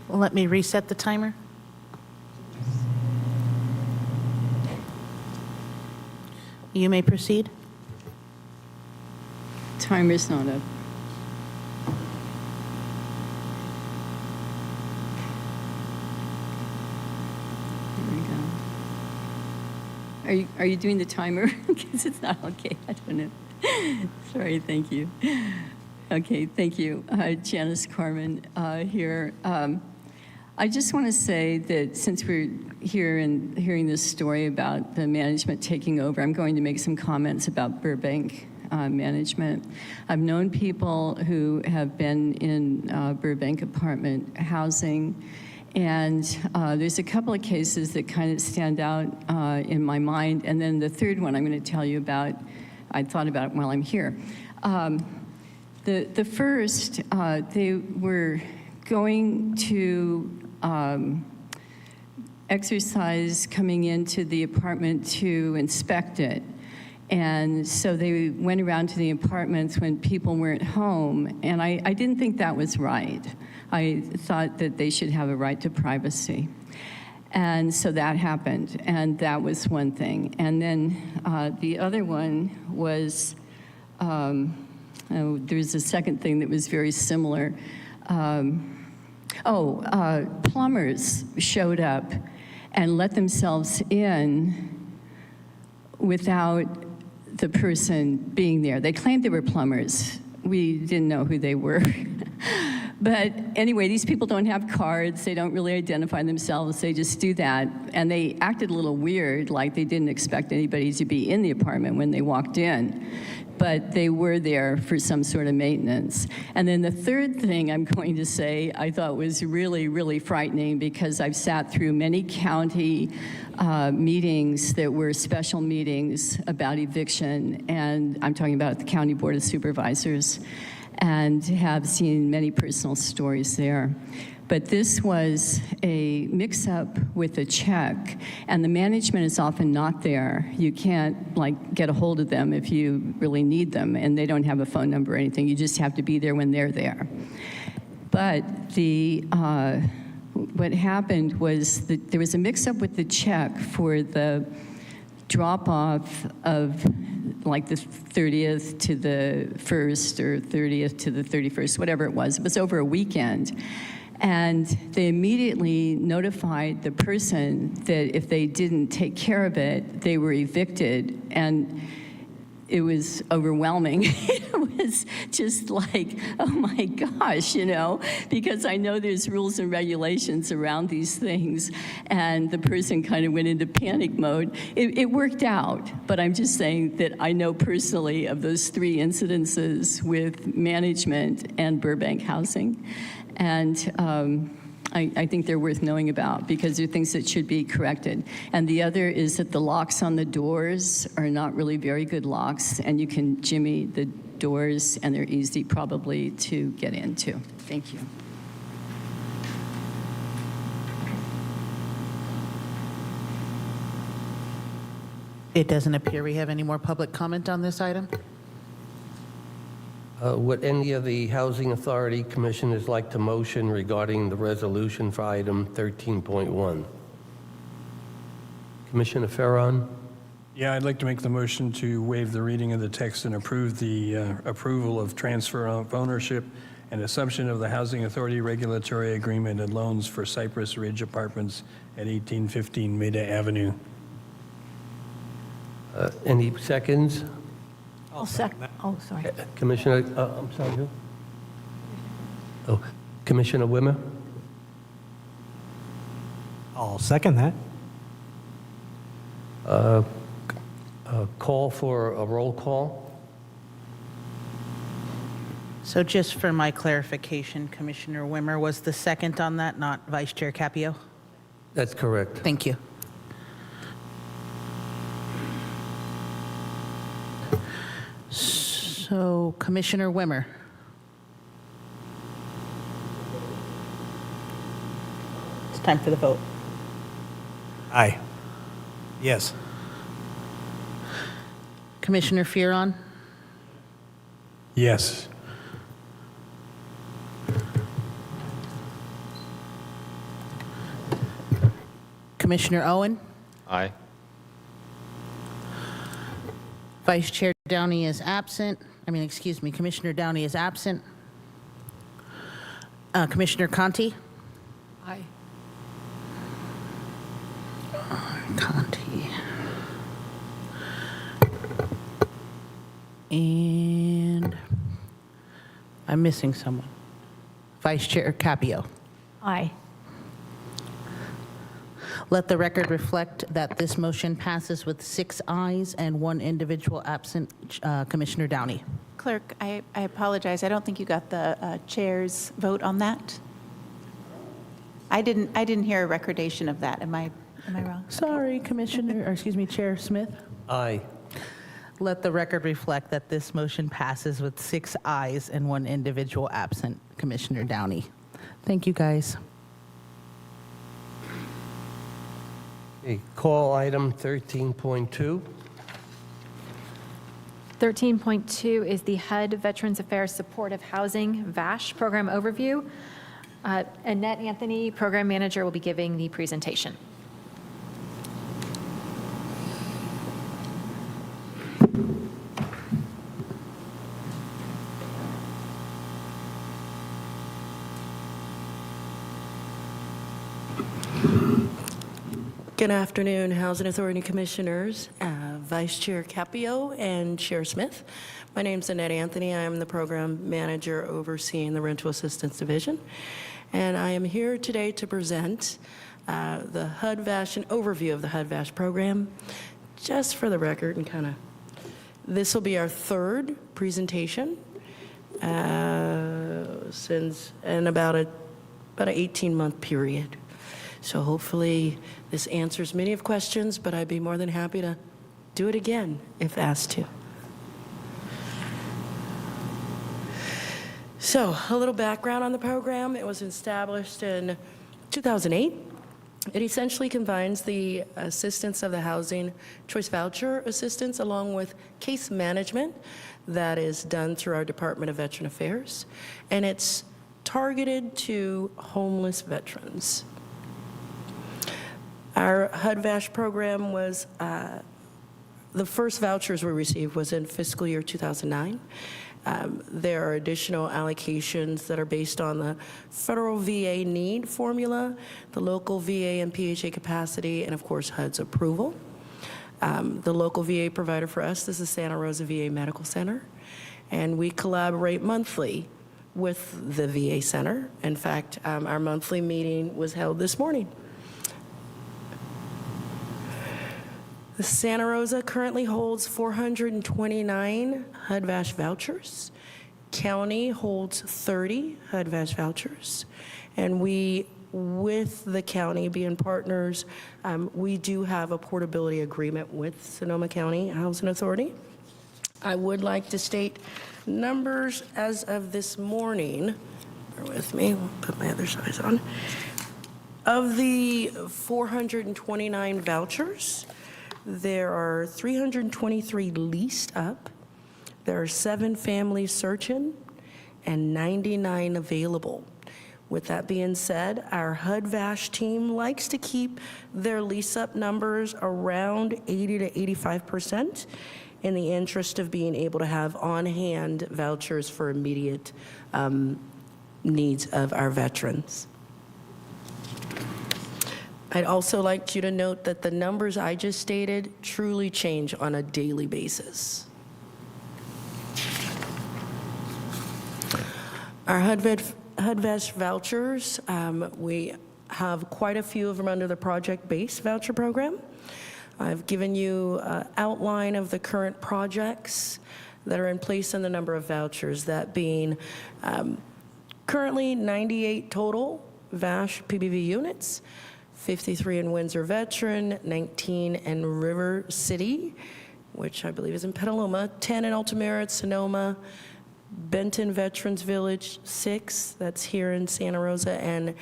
Let me reset the timer. You may proceed.
Timer's not up. There we go. Are you doing the timer? Because it's not okay. I don't know. Sorry. Thank you. Okay. Thank you. Janice Corman here. I just want to say that since we're here and hearing this story about the management taking over, I'm going to make some comments about Burbank management. I've known people who have been in Burbank apartment housing, and there's a couple of cases that kind of stand out in my mind, and then the third one I'm going to tell you about, I thought about it while I'm here. The first, they were going to exercise coming into the apartment to inspect it. And so they went around to the apartments when people weren't home, and I didn't think that was right. I thought that they should have a right to privacy. And so that happened, and that was one thing. And then the other one was, there's a second thing that was very similar. Plumbers showed up and let themselves in without the person being there. They claimed they were plumbers. We didn't know who they were. But anyway, these people don't have cards. They don't really identify themselves. They just do that. And they acted a little weird, like they didn't expect anybody to be in the apartment when they walked in. But they were there for some sort of maintenance. And then the third thing I'm going to say I thought was really, really frightening, because I've sat through many county meetings that were special meetings about eviction, and I'm talking about the County Board of Supervisors, and have seen many personal stories there. But this was a mix-up with a check, and the management is often not there. You can't, like, get a hold of them if you really need them, and they don't have a phone number or anything. You just have to be there when they're there. But what happened was that there was a mix-up with the check for the drop-off of like the 30th to the 1st or 30th to the 31st, whatever it was. It was over a weekend. And they immediately notified the person that if they didn't take care of it, they were evicted. And it was overwhelming. It was just like, oh my gosh, you know, because I know there's rules and regulations around these things, and the person kind of went into panic mode. It worked out, but I'm just saying that I know personally of those 3 incidences with management and Burbank Housing, and I think they're worth knowing about because they're things that should be corrected. And the other is that the locks on the doors are not really very good locks, and you can jimmy the doors, and they're easy probably to get into. Thank you.
It doesn't appear we have any more public comment on this item.
Would any of the Housing Authority Commissioners like to motion regarding the resolution for item 13.1? Commissioner Farron?
Yeah, I'd like to make the motion to waive the reading of the text and approve the approval of transfer of ownership and assumption of the Housing Authority regulatory agreement and loans for Cypress Ridge Apartments at 1815 Maida Avenue.
Any seconds?
I'll second. Oh, sorry.
Commissioner, I'm sorry, who? Oh, Commissioner Wimmer?
I'll second that.
Call for a roll call?
So just for my clarification, Commissioner Wimmer was the second on that, not Vice Chair Capio?
That's correct.
Thank you. So Commissioner Wimmer. It's time for the vote.
Aye. Yes.
Commissioner Fearon,
Yes.
Commissioner Owen,
Aye.
Vice Chair Downey is absent. Commissioner Downey is absent. Commissioner Conti?
Aye.
Conti. And I'm missing someone. Vice Chair Capio.
Aye.
Let the record reflect that this motion passes with 6 ayes and 1 individual absent, Commissioner Downey.
Clerk, I apologize. I don't think you got the chair's vote on that. I didn't hear a recordation of that. Am I wrong?
Sorry, Chair Smith.
Aye.
Let the record reflect that this motion passes with 6 ayes and 1 individual absent, Commissioner Downey. Thank you, guys.
Okay, call item 13.2.
13.2 is the HUD Veterans Affairs Supportive Housing, VASH, program overview. Annette Anthony, Program Manager, will be giving the presentation.
Good afternoon, Housing Authority Commissioners, Vice Chair Capio, and Chair Smith. My name's Annette Anthony. I am the Program Manager overseeing the Rental Assistance Division, and I am here today to present the HUD VASH, an overview of the HUD VASH program. Just for the record, and this will be our 3rd presentation since in about an 18-month period. So hopefully this answers many of questions, but I'd be more than happy to do it again if asked to. So a little background on the program. It was established in 2008. It essentially combines the assistance of the Housing Choice Voucher Assistance along with case management that is done through our Department of Veteran Affairs. And it's targeted to homeless veterans. Our HUD VASH program was the first vouchers we received was in fiscal year 2009. There are additional allocations that are based on the federal VA need formula, the local VA and PHA capacity, and of course HUD's approval. The local VA provider for us is the Santa Rosa VA Medical Center, and we collaborate monthly with the VA Center. In fact, our monthly meeting was held this morning. The Santa Rosa currently holds 429 HUD-VASH vouchers. County holds 30 HUD-VASH vouchers. And we, with the county being partners, we do have a portability agreement with Sonoma County Housing Authority. I would like to state numbers as of this morning. Bear with me, I'll put my other size on. Of the 429 vouchers, there are 323 leased up, there are 7 families searching, and 99 available. With that being said, our HUD-VASH team likes to keep their lease-up numbers around 80 to 85% in the interest of being able to have on-hand vouchers for immediate needs of our veterans. I'd also like you to note that the numbers I just stated truly change on a daily basis. Our HUD-VASH vouchers, we have quite a few of them under the project-based voucher program. I've given you an outline of the current projects that are in place and the number of vouchers, that being currently 98 total VASH PBV units, 53 in Windsor Veteran, 19 in River City, which I believe is in Petaluma, 10 in Altamira at Sonoma, Benton Veterans Village, 6, that's here in Santa Rosa, and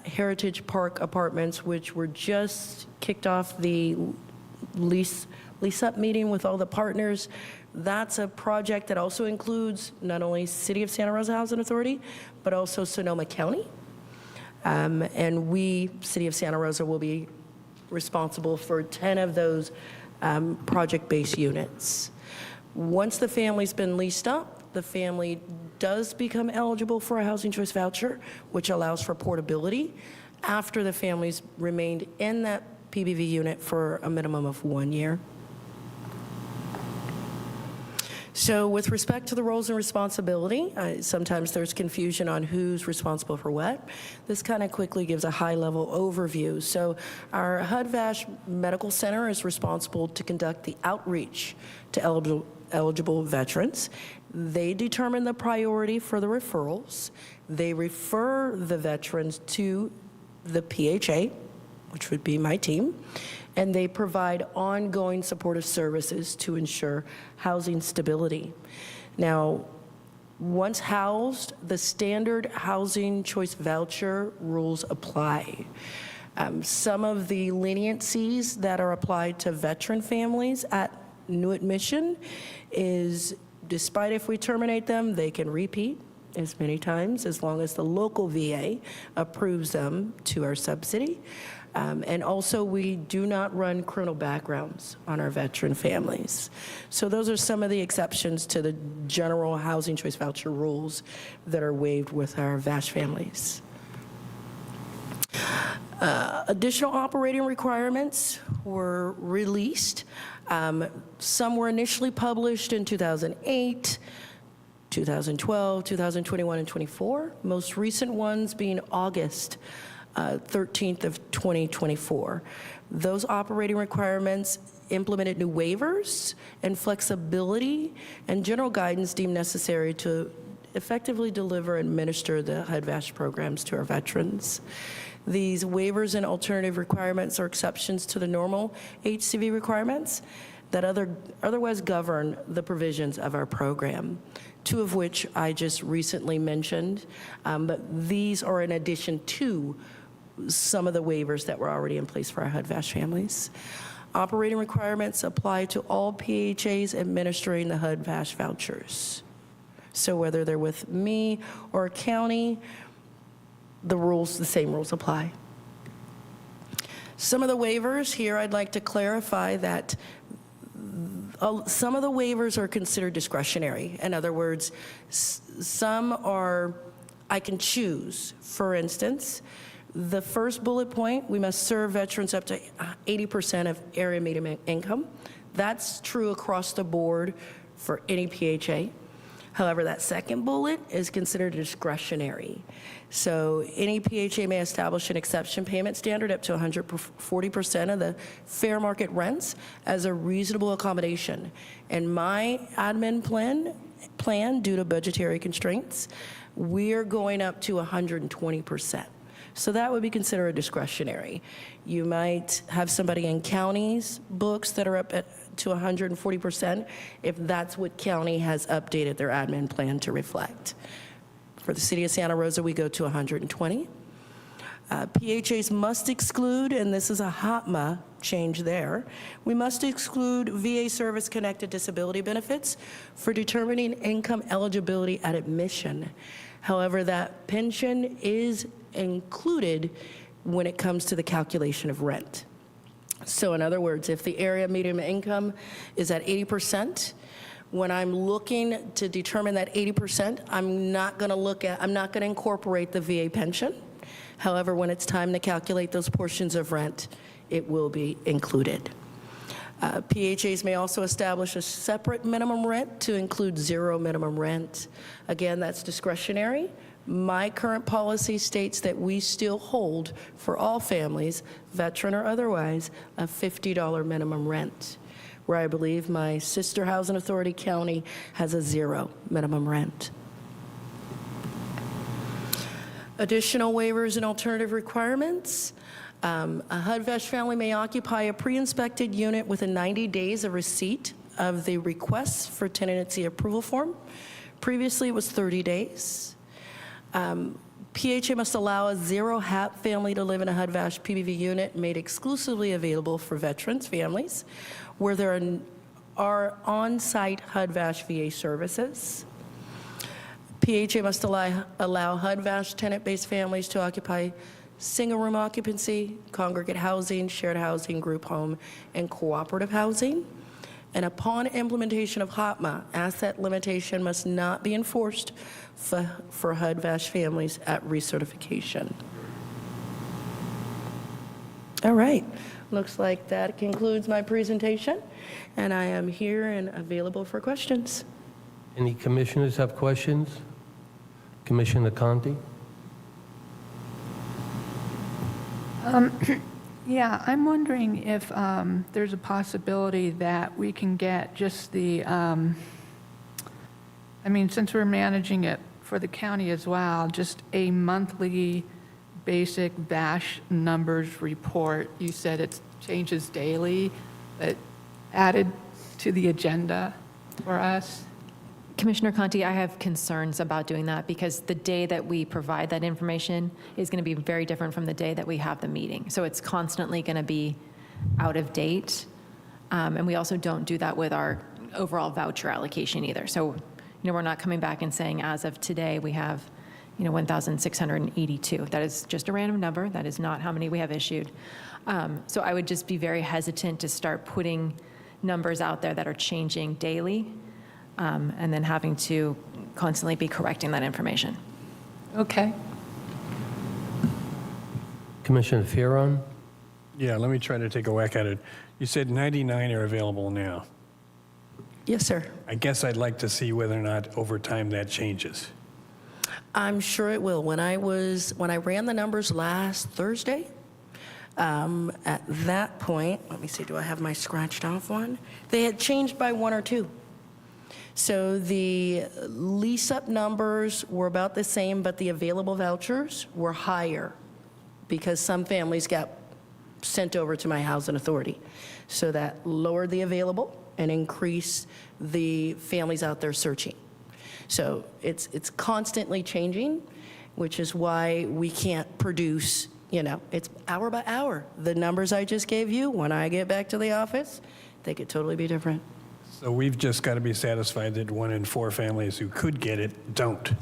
Heritage Park Apartments, which were just kicked off the lease-up meeting with all the partners. That's a project that also includes not only City of Santa Rosa Housing Authority, but also Sonoma County. And we, City of Santa Rosa, will be responsible for 10 of those project-based units. Once the family's been leased up, the family does become eligible for a Housing Choice Voucher, which allows for portability after the family's remained in that PBV unit for a minimum of 1 year. So with respect to the roles and responsibility, sometimes there's confusion on who's responsible for what. This kind of quickly gives a high-level overview. So our HUD-VASH Medical Center is responsible to conduct the outreach to eligible veterans. They determine the priority for the referrals. They refer the veterans to the PHA, which would be my team, and they provide ongoing supportive services to ensure housing stability. Now, once housed, the standard Housing Choice Voucher rules apply. Some of the leniencies that are applied to veteran families at new admission is, despite if we terminate them, they can repeat as many times as long as the local VA approves them to our subsidy. And also, we do not run criminal backgrounds on our veteran families. So those are some of the exceptions to the general Housing Choice Voucher rules that are waived with our VASH families. Additional operating requirements were released. Some were initially published in 2008, 2012, 2021, and 24. Most recent ones being August 13th of 2024. Those operating requirements implemented new waivers and flexibility and general guidance deemed necessary to effectively deliver and administer the HUD-VASH programs to our veterans. These waivers and alternative requirements are exceptions to the normal HCV requirements that otherwise govern the provisions of our program, 2 of which I just recently mentioned, but these are in addition to some of the waivers that were already in place for our HUD-VASH families. Operating requirements apply to all PHAs administering the HUD-VASH vouchers. So whether they're with me or a county, the same rules apply. Some of the waivers here, I'd like to clarify that some of the waivers are considered discretionary. In other words, some are, I can choose. For instance, the first bullet point, we must serve veterans up to 80% of area median income. That's true across the board for any PHA. However, that second bullet is considered discretionary. So any PHA may establish an exception payment standard up to 140% of the fair market rents as a reasonable accommodation. In my admin plan, due to budgetary constraints, we're going up to 120%. So that would be considered discretionary. You might have somebody in county's books that are up to 140% if that's what county has updated their admin plan to reflect. For the city of Santa Rosa, we go to 120. PHAs must exclude, and this is a HOTMA change there, we must exclude VA service-connected disability benefits for determining income eligibility at admission. However, that pension is included when it comes to the calculation of rent. So in other words, if the area median income is at 80%, when I'm looking to determine that 80%, I'm not going to incorporate the VA pension. However, when it's time to calculate those portions of rent, it will be included. PHAs may also establish a separate minimum rent to include zero minimum rent. Again, that's discretionary. My current policy states that we still hold for all families, veteran or otherwise, a $50 minimum rent, where I believe my sister housing authority county has a zero minimum rent. Additional waivers and alternative requirements. A HUD-VEST family may occupy a pre-inspected unit within 90 days of receipt of the request for tenancy approval form. Previously, it was 30 days. PHA must allow a zero-HAP family to live in a HUD-VASH PBV unit made exclusively available for veterans families where there are on-site HUD-VASH VA services. PHA must allow HUD-VASH tenant-based families to occupy single-room occupancy, congregate housing, shared housing, group home, and cooperative housing. And upon implementation of HOTMA, asset limitation must not be enforced for HUD-VASH families at recertification. All right, looks like that concludes my presentation, and I am here and available for questions.
Any commissioners have questions? Commissioner Conti?
Yeah, I'm wondering if there's a possibility that we can get just the, since we're managing it for the county as well, just a monthly basic VASH numbers report. You said it changes daily, but added to the agenda for us.
Commissioner Conti, I have concerns about doing that because the day that we provide that information is going to be very different from the day that we have the meeting. So it's constantly going to be out of date. And we also don't do that with our overall voucher allocation either. So, we're not coming back and saying as of today we have, 1,682. That is just a random number. That is not how many we have issued. So I would just be very hesitant to start putting numbers out there that are changing daily. And then having to constantly be correcting that information.
Okay.
Commissioner Fearon?
Yeah, let me try to take a whack at it. You said 99 are available now.
Yes, sir.
I guess I'd like to see whether or not over time that changes.
I'm sure it will. When I ran the numbers last Thursday, at that point, let me see, do I have my scratched off one? They had changed by one or two. So the lease-up numbers were about the same, but the available vouchers were higher because some families got sent over to my housing authority. So that lowered the available and increased the families out there searching. So it's constantly changing, which is why we can't produce, it's hour by hour. The numbers I just gave you, when I get back to the office, they could totally be different.
So we've just got to be satisfied that 1 in 4 families who could get it don't.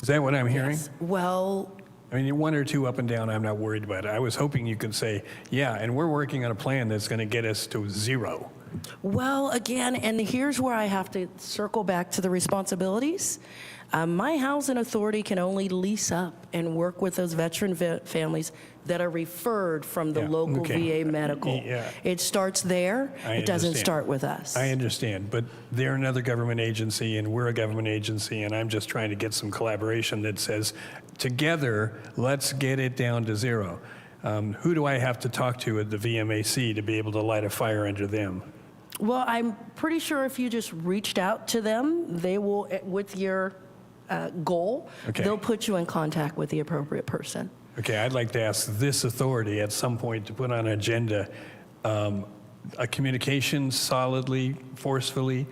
Is that what I'm hearing?
Yes. Well,
I mean, one or two up and down, I'm not worried about it. I was hoping you could say, yeah, and we're working on a plan that's going to get us to 0.
Well, again, and here's where I have to circle back to the responsibilities. My housing authority can only lease up and work with those veteran families that are referred from the
Yeah,
local
okay.
VA medical.
Yeah.
It starts there. It doesn't
understand.
start with us.
I understand, but they're another government agency, and we're a government agency, and I'm just trying to get some collaboration that says, together, let's get it down to 0. Who do I have to talk to at the VMAC to be able to light a fire under them?
Well, I'm pretty sure if you just reached out to them, they will, with your goal,
Okay.
they'll put you in contact with the appropriate person.
Okay, I'd like to ask this authority at some point to put on an agenda a communication solidly, forcefully,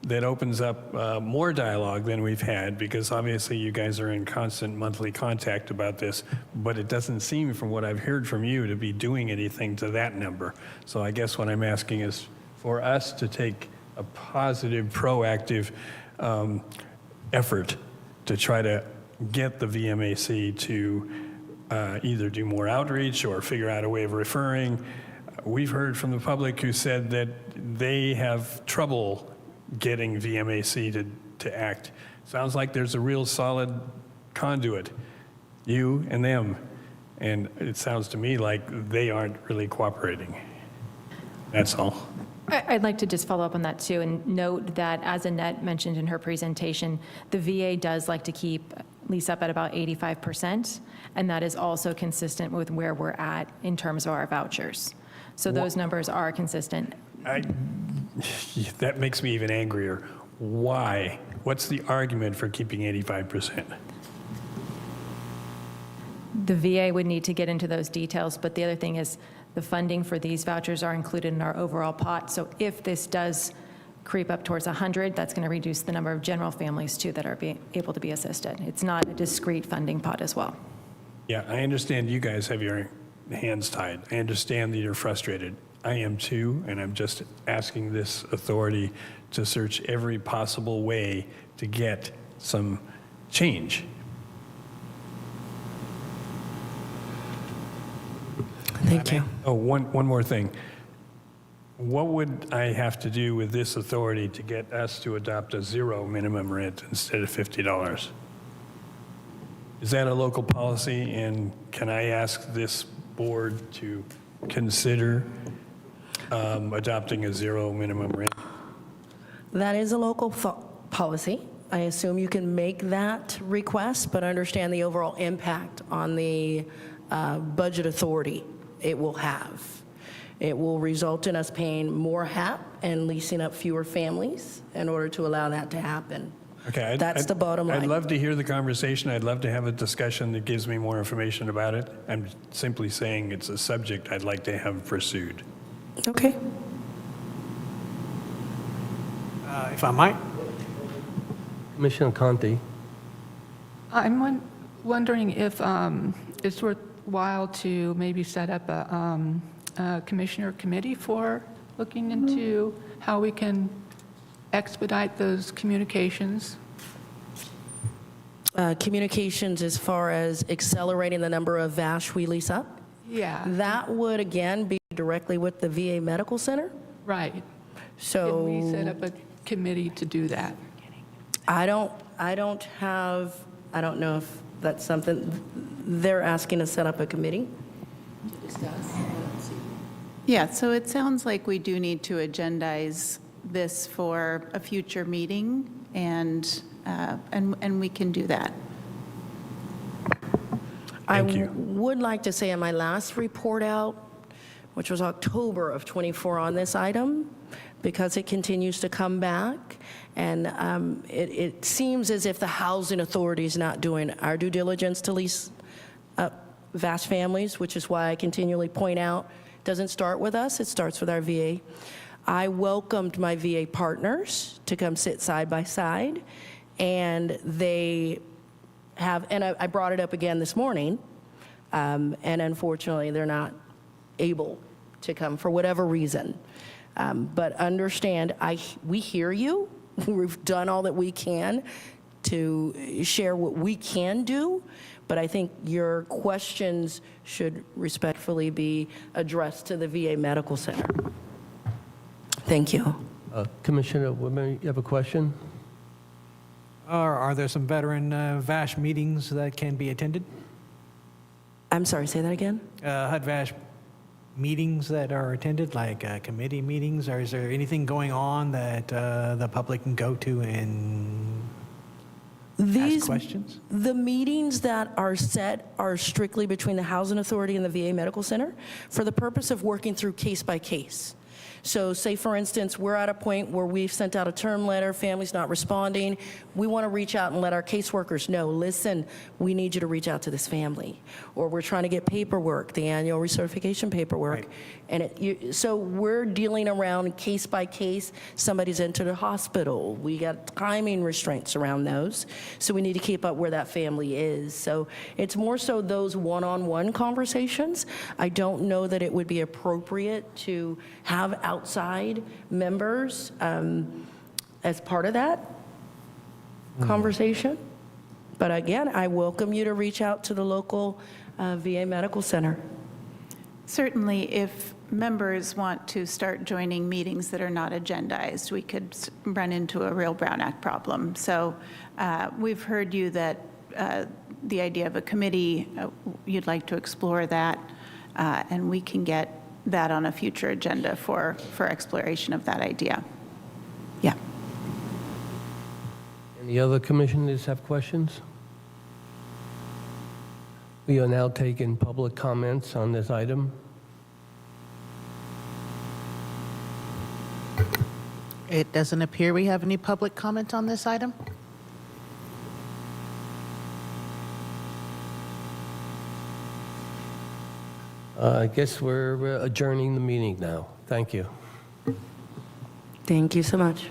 that opens up more dialogue than we've had, because obviously you guys are in constant monthly contact about this, but it doesn't seem, from what I've heard from you, to be doing anything to that number. So I guess what I'm asking is for us to take a positive, proactive effort to try to get the VMAC to either do more outreach or figure out a way of referring. We've heard from the public who said that they have trouble getting VMAC to act. Sounds like there's a real solid conduit, you and them, and it sounds to me like they aren't really cooperating. That's all.
I'd like to just follow up on that too, and note that, as Annette mentioned in her presentation, the VA does like to keep lease up at about 85%, and that is also consistent with where we're at in terms of our vouchers. So those numbers are consistent.
That makes me even angrier. Why? What's the argument for keeping 85%?
The VA would need to get into those details, but the other thing is the funding for these vouchers are included in our overall pot. So if this does creep up towards 100, that's going to reduce the number of general families too that are being able to be assisted. It's not a discrete funding pot as well.
Yeah, I understand you guys have your hands tied. I understand that you're frustrated. I am too, and I'm just asking this authority to search every possible way to get some change.
Thank you.
Oh, one more thing. What would I have to do with this authority to get us to adopt a 0 minimum rent instead of $50? Is that a local policy, and can I ask this board to consider adopting a 0 minimum rent?
That is a local policy. I assume you can make that request, but understand the overall impact on the budget authority it will have. It will result in us paying more HAP and leasing up fewer families in order to allow that to happen.
Okay,
That's the bottom line.
I'd love to hear the conversation. I'd love to have a discussion that gives me more information about it. I'm simply saying it's a subject I'd like to have pursued.
Okay.
If I might,
Commissioner Conti.
I'm wondering if it's worthwhile to maybe set up a commissioner committee for looking into how we can expedite those communications.
Communications as far as accelerating the number of VASH we lease up?
Yeah.
That would, again, be directly with the VA Medical Center.
Right.
So
Can we set up a committee to do that?
I don't know if that's something, they're asking to set up a committee?
Yeah, so it sounds like we do need to agendize this for a future meeting, and we can do that.
Thank you.
I would like to say in my last report out, which was October of '24 on this item, because it continues to come back, and it seems as if the housing authority is not doing our due diligence to lease up vast families, which is why I continually point out, it doesn't start with us, it starts with our VA. I welcomed my VA partners to come sit side by side, and they have, and I brought it up again this morning, and unfortunately, they're not able to come for whatever reason. But understand, we hear you. We've done all that we can to share what we can do. but I think your questions should respectfully be addressed to the VA Medical Center. Thank you.
Commissioner Whitmer, you have a question?
Are there some veteran VASH meetings that can be attended?
I'm sorry, say that again?
HUD VASH meetings that are attended, like committee meetings, or is there anything going on that the public can go to and ask questions?
The meetings that are set are strictly between the Housing Authority and the VA Medical Center for the purpose of working through case by case. So say, for instance, we're at a point where we've sent out a term letter, family's not responding. We want to reach out and let our caseworkers know, listen, we need you to reach out to this family. Or we're trying to get paperwork, the annual recertification paperwork.
Right.
And so we're dealing around case by case. Somebody's entered a hospital. We got timing restraints around those. So we need to keep up where that family is. So it's more so those one-on-one conversations. I don't know that it would be appropriate to have outside members as part of that conversation. But again, I welcome you to reach out to the local VA Medical Center.
Certainly, if members want to start joining meetings that are not agendized, we could run into a real Brown Act problem. So we've heard you that the idea of a committee, you'd like to explore that, and we can get that on a future agenda for exploration of that idea. Yeah.
Any other commissioners have questions? We are now taking public comments on this item.
It doesn't appear we have any public comment on this item.
I guess we're adjourning the meeting now. Thank you.
Thank you so much.